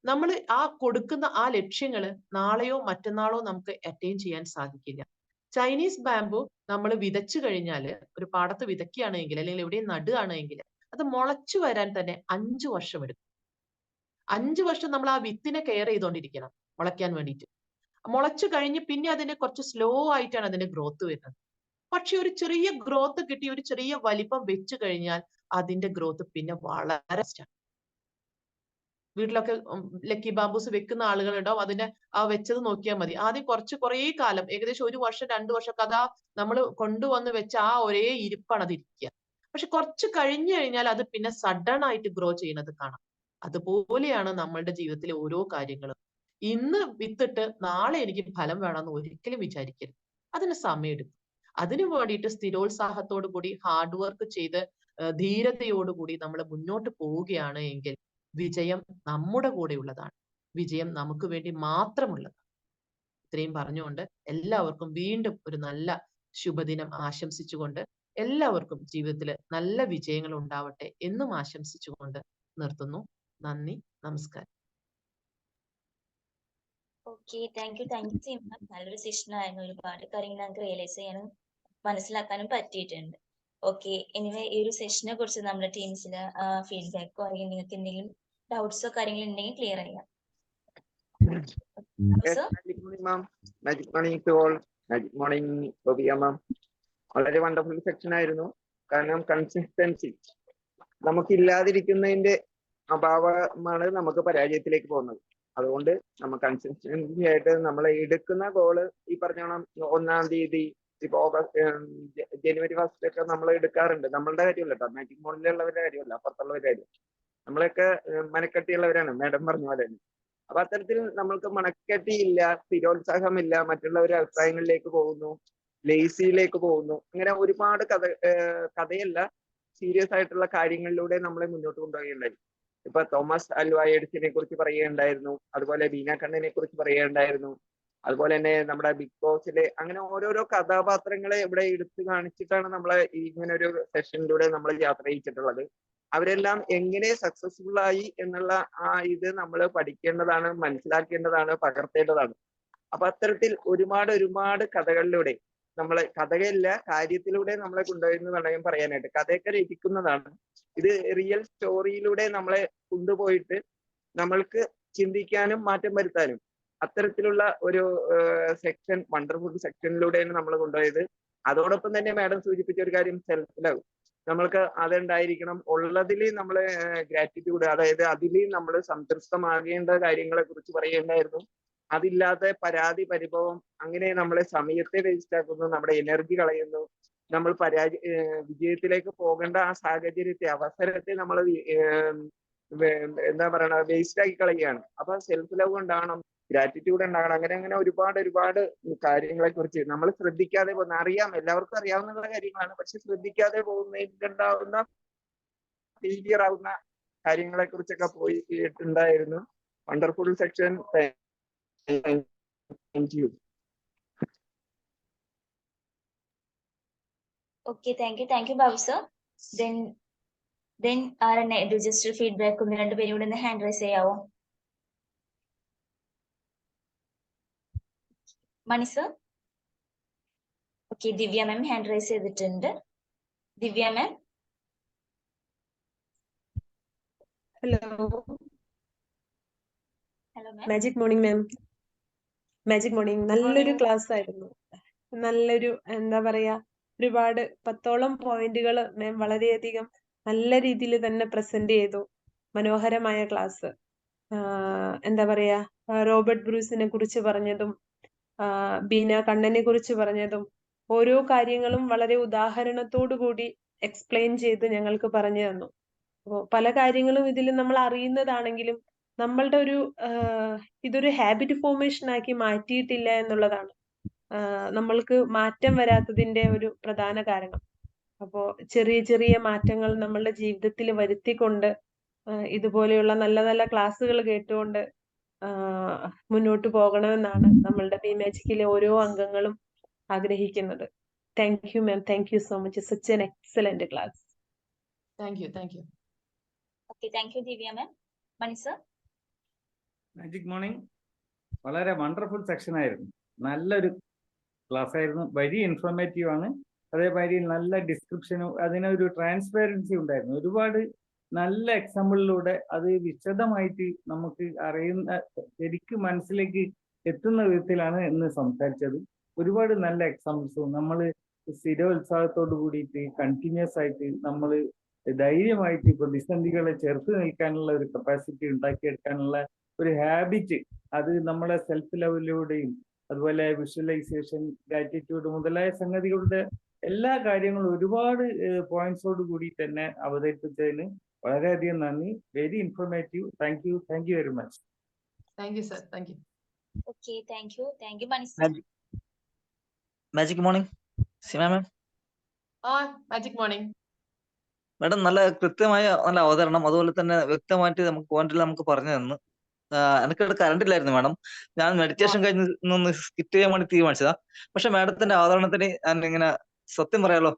നമ്മൾ ആ കൊടുക്കുന്ന ആ ലക്ഷ്യങ്ങൾ നാളെയോ മറ്റന്നാളോ നമുക്ക് അറ്റൈൻ ചെയ്യാൻ സാധിക്കില്ല. ചൈനീസ് ബാമ്പു നമ്മൾ വിതച്ചു കഴിഞ്ഞാൽ, ഒരു പാടത്ത് വിതയ്ക്കുകയാണെങ്കിൽ അല്ലെങ്കിൽ എവിടെയും നടുകയാണെങ്കിൽ അത് മുളച്ചു വരാൻ തന്നെ 5 വർഷം എടുക്കും. 5 വർഷം നമ്മൾ ആ വിത്തിനെ കെയർ ചെയ്തുകൊണ്ടിരിക്കണം മുളയ്ക്കാൻ വേണ്ടിയിട്ട്. മുളച്ചു കഴിഞ്ഞ് പിന്നെ അതിന് കുറച്ച് സ്ലോ ആയിട്ടാണ് അതിന്റെ ഗ്രോത്ത് വരുന്നത്. പക്ഷെ ഒരു ചെറിയ ഗ്രോത്ത് കിട്ടി, ഒരു ചെറിയ വലിപ്പം വെച്ചു കഴിഞ്ഞാൽ അതിന്റെ ഗ്രോത്ത് പിന്നെ വളരെ വീട്ടിലൊക്കെ ലക്കി ബാമ്പൂസ് വെക്കുന്ന ആളുകളുണ്ടാവും. അതിന്റെ ആ വെച്ചത് നോക്കിയാൽ മതി. ആദ്യം കുറേ കാലം, ഏകദേശം 1 വർഷം 2 വർഷമൊക്കെ അതാ നമ്മൾ കൊണ്ടുവന്ന് വെച്ച ആ ഒരേ ഇരിപ്പാണ് അത് ഇരിക്കുക. പക്ഷെ കുറച്ച് കഴിഞ്ഞു കഴിഞ്ഞാൽ അത് പിന്നെ സഡൻ ആയിട്ട് ഗ്രോ ചെയ്യുന്നത് കാണാം. അതുപോലെയാണ് നമ്മളുടെ ജീവിതത്തിലെ ഓരോ കാര്യങ്ങളും. ഇന്ന് വിത്തിട്ട് നാളെ എനിക്ക് ഫലം വേണമെന്ന് ഒരിക്കലും വിചാരിക്കരുത്. അതിന് സമയമെടുക്കും. അതിനു വേണ്ടിയിട്ട് സ്ഥിരോത്സാഹത്തോടു കൂടി ഹാർഡ് വർക്ക് ചെയ്ത് ധീരതയോടുകൂടി നമ്മൾ മുന്നോട്ട് പോവുകയാണ് എങ്കിൽ വിജയം നമ്മുടെ കൂടെയുള്ളതാണ്. വിജയം നമുക്ക് വേണ്ടി മാത്രമുള്ളതാണ്. ഇത്രയും പറഞ്ഞുകൊണ്ട് എല്ലാവർക്കും വീണ്ടും ഒരു നല്ല ശുഭദിനം ആശംസിച്ചുകൊണ്ട് എല്ലാവർക്കും ജീവിതത്തിൽ നല്ല വിജയങ്ങൾ ഉണ്ടാവട്ടെ എന്നും ആശംസിച്ചുകൊണ്ട് നിർത്തുന്നു. നന്ദി, നമസ്കാരം. Okay, thank U Seema. നല്ലൊരു സെഷൻ ആയിരുന്നു. ഒരുപാട് കാര്യങ്ങൾ ഞങ്ങൾക്ക് റിയലൈസ് ചെയ്യാനും മനസ്സിലാക്കാനും പറ്റിയിട്ടുണ്ട്. ഓക്കെ, എനിവേ ഈ ഒരു സെഷനെ കുറിച്ച് നമ്മുടെ ടീംസിൽ ഫീഡ്ബാക്കോ അല്ലെങ്കിൽ നിങ്ങൾക്ക് എന്തെങ്കിലും ഡൗട്ട്സോ കാര്യങ്ങൾ ഉണ്ടെങ്കിൽ ക്ലിയർ ചെയ്യാം. Yes, magic morning, ma'am. Magic morning to all. Magic morning, Bobia, ma'am. വളരെ വണ്ടർഫുൾ സെക്ഷൻ ആയിരുന്നു. കാരണം കൺസിസ്റ്റൻസി നമുക്കില്ലാതിരിക്കുന്നതിന്റെ അഭാവമാണ് നമുക്ക് പരാജയത്തിലേക്ക് പോകുന്നത്. അതുകൊണ്ട് നമ്മൾ കൺസിസ്റ്റൻസി ആയിട്ട് നമ്മൾ എടുക്കുന്ന ഗോള് ഈ പറഞ്ഞോണം 1-ാം തീയതി ഇപ്പൊ ജനുവരി 1st ഒക്കെ നമ്മൾ എടുക്കാറുണ്ട്. നമ്മളുടെ കാര്യമല്ല കേട്ടോ, മാജിക് മോണിലുള്ളവരുടെ കാര്യമല്ല, അപ്പുറത്തുള്ളവരുടെ കാര്യം. നമ്മളൊക്കെ മനക്കെട്ടിയുള്ളവരാണ്, മാഡം പറഞ്ഞ പോലെ തന്നെ. അപ്പൊ അത്തരത്തിൽ നമ്മൾക്ക് മണക്കെട്ടിയില്ല, സ്ഥിരോത്സാഹമില്ല, മറ്റുള്ളവരുടെ അഭിപ്രായങ്ങളിലേക്ക് പോകുന്നു, ലേസിയിലേക്ക് പോകുന്നു. അങ്ങനെ ഒരുപാട് കഥയല്ല, സീരിയസ് ആയിട്ടുള്ള കാര്യങ്ങളിലൂടെ നമ്മളെ മുന്നോട്ട് കൊണ്ടുപോവുകയുണ്ടായി. ഇപ്പൊ തോമസ് ആൽവാ എഡിസനെ കുറിച്ച് പറയുകയുണ്ടായിരുന്നു, അതുപോലെ ബീന കണ്ണനെ കുറിച്ച് പറയുകയുണ്ടായിരുന്നു, അതുപോലെ തന്നെ നമ്മുടെ ബിഗ് ബോസിലെ അങ്ങനെ ഓരോരോ കഥാപാത്രങ്ങളെ ഇവിടെ എടുത്തു കാണിച്ചിട്ടാണ് നമ്മളെ ഇങ്ങനെ ഒരു സെഷനിലൂടെ നമ്മൾ യാത്ര ചെയ്യിച്ചിട്ടുള്ളത്. അവരെല്ലാം എങ്ങനെ സക്സസ്ഫുൾ ആയി എന്നുള്ള ഇത് നമ്മൾ പഠിക്കേണ്ടതാണ്, മനസ്സിലാക്കേണ്ടതാണ്, പകർത്തേണ്ടതാണ്. അപ്പൊ അത്തരത്തിൽ ഒരുപാട് കഥകളിലൂടെ നമ്മളെ, കഥയല്ല കാര്യത്തിലൂടെ നമ്മളെ കൊണ്ടുപോയെന്ന് വേണമെങ്കിൽ പറയാനായിട്ട്. കഥയൊക്കെ രചിക്കുന്നതാണ്, ഇത് റിയൽ സ്റ്റോറിയിലൂടെ നമ്മളെ കൊണ്ടുപോയിട്ട് നമ്മൾക്ക് ചിന്തിക്കാനും മാറ്റം വരുത്താനും അത്തരത്തിലുള്ള ഒരു സെക്ഷൻ, വണ്ടർഫുൾ സെക്ഷനിലൂടെയാണ് നമ്മൾ കൊണ്ടുപോയത്. അതോടൊപ്പം തന്നെ മാഡം സൂചിപ്പിച്ച ഒരു കാര്യം സെൽഫ് ലവ്, നമ്മൾക്ക് അതുണ്ടായിരിക്കണം. ഉള്ളതിൽ നമ്മൾ ഗ്രാറ്റിറ്റ്യൂഡ്, അതായത് അതിൽ നമ്മൾ സംതൃപ്തമാകേണ്ട കാര്യങ്ങളെ കുറിച്ച് പറയേണ്ടായിരുന്നു. അതില്ലാതെ പരാതി, പരിഭവം, അങ്ങനെ നമ്മളെ സമയത്തെ വേസ്റ്റ് ആക്കുന്നു, നമ്മുടെ എനർജി കളയുന്നു. നമ്മൾ വിജയത്തിലേക്ക് പോകേണ്ട ആ സാഹചര്യത്തെ, അവസരത്തെ നമ്മൾ എന്താ പറയണ, വേസ്റ്റ് ആക്കി കളയുകയാണ്. അപ്പൊ സെൽഫ് ലവ് ഉണ്ടാകണം, ഗ്രാറ്റിറ്റ്യൂഡ് ഉണ്ടാകണം. അങ്ങനെ ഒരുപാട് കാര്യങ്ങളെ കുറിച്ച് നമ്മൾ ശ്രദ്ധിക്കാതെ പോകുന്ന, അറിയാം, എല്ലാവർക്കും അറിയാവുന്ന കാര്യങ്ങളാണ്, പക്ഷെ ശ്രദ്ധിക്കാതെ പോകുന്നതിലുണ്ടാവുന്ന ഫെയിലിയർ ആവുന്ന കാര്യങ്ങളെ കുറിച്ചൊക്കെ പോയിട്ടുണ്ടായിരുന്നു. Wonderful session. Thank you. Okay, thank you Babu sir. Then ആരെന്നെ രജിസ്റ്റർ ഫീഡ്ബാക്ക് ഒന്ന് രണ്ടുപേരും കൂടെ ഒന്ന് ഹാൻഡ് റൈസ് ചെയ്യാവോ? Mani sir. Okay, Divya ma'am hand raise ചെയ്തിട്ടുണ്ട്. Divya ma'am. Hello ma'am. Magic morning ma'am. Magic morning നല്ലൊരു ക്ലാസ് ആയിരുന്നു. നല്ലൊരു എന്താ പറയാ, ഒരുപാട് 10ഓളം പോയിന്റുകൾ മാം വളരെയധികം നല്ല രീതിയിൽ തന്നെ പ്രസന്റ് ചെയ്തു. മനോഹരമായ ക്ലാസ്. എന്താ പറയാ, റോബർട്ട് ബ്രൂസിനെ കുറിച്ച് പറഞ്ഞതും ബീന കണ്ണനെ കുറിച്ച് പറഞ്ഞതും ഓരോ കാര്യങ്ങളും വളരെ ഉദാഹരണത്തോടു കൂടി എക്സ്പ്ലെയിൻ ചെയ്ത് ഞങ്ങൾക്ക് പറഞ്ഞു തന്നു. അപ്പോൾ പല കാര്യങ്ങളും ഇതിൽ നമ്മൾ അറിയുന്നതാണെങ്കിലും നമ്മളുടെ ഒരു ഇതൊരു ഹാബിറ്റ് ഫോർമേഷൻ ആക്കി മാറ്റിയിട്ടില്ല എന്നുള്ളതാണ് നമ്മൾക്ക് മാറ്റം വരാത്തതിന്റെ ഒരു പ്രധാന കാരണം. അപ്പോ ചെറിയ മാറ്റങ്ങൾ നമ്മളുടെ ജീവിതത്തിൽ വരുത്തിക്കൊണ്ട് ഇതുപോലെയുള്ള നല്ല നല്ല ക്ലാസ്സുകൾ കേട്ടുകൊണ്ട് മുന്നോട്ട് പോകണമെന്നാണ് നമ്മളുടെ ബി മാജിക്കിലെ ഓരോ അംഗങ്ങളും ആഗ്രഹിക്കുന്നത്. Thank you ma'am, thank you so much. Such an excellent class. Thank you. Okay, thank you Divya ma'am. Mani sir. Magic morning വളരെ വണ്ടർഫുൾ സെക്ഷൻ ആയിരുന്നു. നല്ലൊരു ക്ലാസ് ആയിരുന്നു. വെരി ഇൻഫോർമേറ്റീവ് ആണ്. അതേമാതിരി നല്ല ഡിസ്ക്രിപ്ഷനും അതിനൊരു ട്രാൻസ്പെറൻസി ഉണ്ടായിരുന്നു. ഒരുപാട് നല്ല എക്സാമ്പിളിലൂടെ അത് വിശദമായിട്ട് നമുക്ക് അറിയുന്ന, ശരിക്കും മനസ്സിലേക്ക് എത്തുന്ന വിധത്തിലാണ് ഇന്ന് സംസാരിച്ചത്. ഒരുപാട് നല്ല എക്സാമ്പിൾസും നമ്മൾ സ്ഥിരോത്സാഹത്തോട് കൂടിയിട്ട് കണ്ടിന്യൂസ് ആയിട്ട് നമ്മൾ ധൈര്യമായിട്ട് പ്രതിസന്ധികളെ ചെറുത്ത് നിൽക്കാനുള്ള ഒരു കപ്പാസിറ്റി ഉണ്ടാക്കിയെടുക്കാനുള്ള ഒരു ഹാബിറ്റ്, അത് നമ്മളെ സെൽഫ് ലെവലിലൂടെയും അതുപോലെ വിഷ്വലൈസേഷൻ, ഗ്രാറ്റിറ്റ്യൂഡ് മുതലായ സംഗതികളുടെ എല്ലാ കാര്യങ്ങളും ഒരുപാട് പോയിന്റ്സോട് കൂടി തന്നെ അവതരിപ്പിച്ചതിന് വളരെയധികം നന്ദി. Very informative. Thank you very much. Thank you sir. Thank you. Okay, thank you Mani sir. Magic morning Sima ma'am. Magic morning madam നല്ല കൃത്യമായ നല്ല അവതരണം, അതുപോലെ തന്നെ വ്യക്തമായിട്ട് നമുക്ക് പോയിന്റിൽ നമുക്ക് പറഞ്ഞു തന്നു. എനിക്കിവിടെ കറണ്ട് ഇല്ലായിരുന്നു മാഡം. ഞാൻ മെഡിറ്റേഷൻ കഴിഞ്ഞ് ഒന്ന് സ്കിറ്റ് ചെയ്യാൻ വേണ്ടി തീരുമാനിച്ചതാ. പക്ഷെ മാഡത്തിന്റെ അവതരണത്തിന് ഞാൻ ഇങ്ങനെ സത്യം പറയാലോ,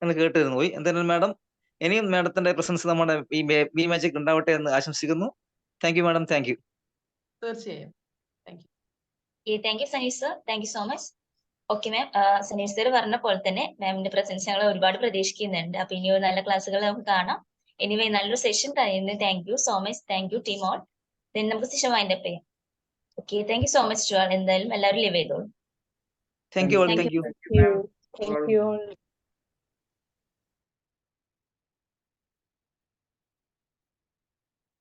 ഞങ്ങൾ കേട്ടിരുന്നു പോയി. എന്തായാലും മാഡം ഇനിയും മാഡത്തിന്റെ പ്രസൻസ് നമ്മുടെ ഈ ബി മാജിക് ഉണ്ടാവട്ടെ എന്ന് ആശംസിക്കുന്നു. Thank you madam, thank you. തീർച്ചയായും. Thank you Saneesh sir, thank you so much. Okay ma'am, Saneesh sir പറഞ്ഞ പോലെ തന്നെ മാമിന്റെ പ്രസൻസ് ഞങ്ങൾ ഒരുപാട് പ്രതീക്ഷിക്കുന്നുണ്ട്. അപ്പൊ ഇനി ഒരു നല്ല ക്ലാസ്സുകൾ നമുക്ക് കാണാം. എനിവേ നല്ലൊരു സെഷൻ കഴിയുന്നു. Thank you so much, thank you team all. നമുക്ക് സെഷൻ വൈൻഡപ്പ് ചെയ്യാം. Okay, thank you so much to all. എന്തായാലും എല്ലാവരും ലീവ് ചെയ്തോളൂ. Thank you all, Thank thank you. you. Thank you all.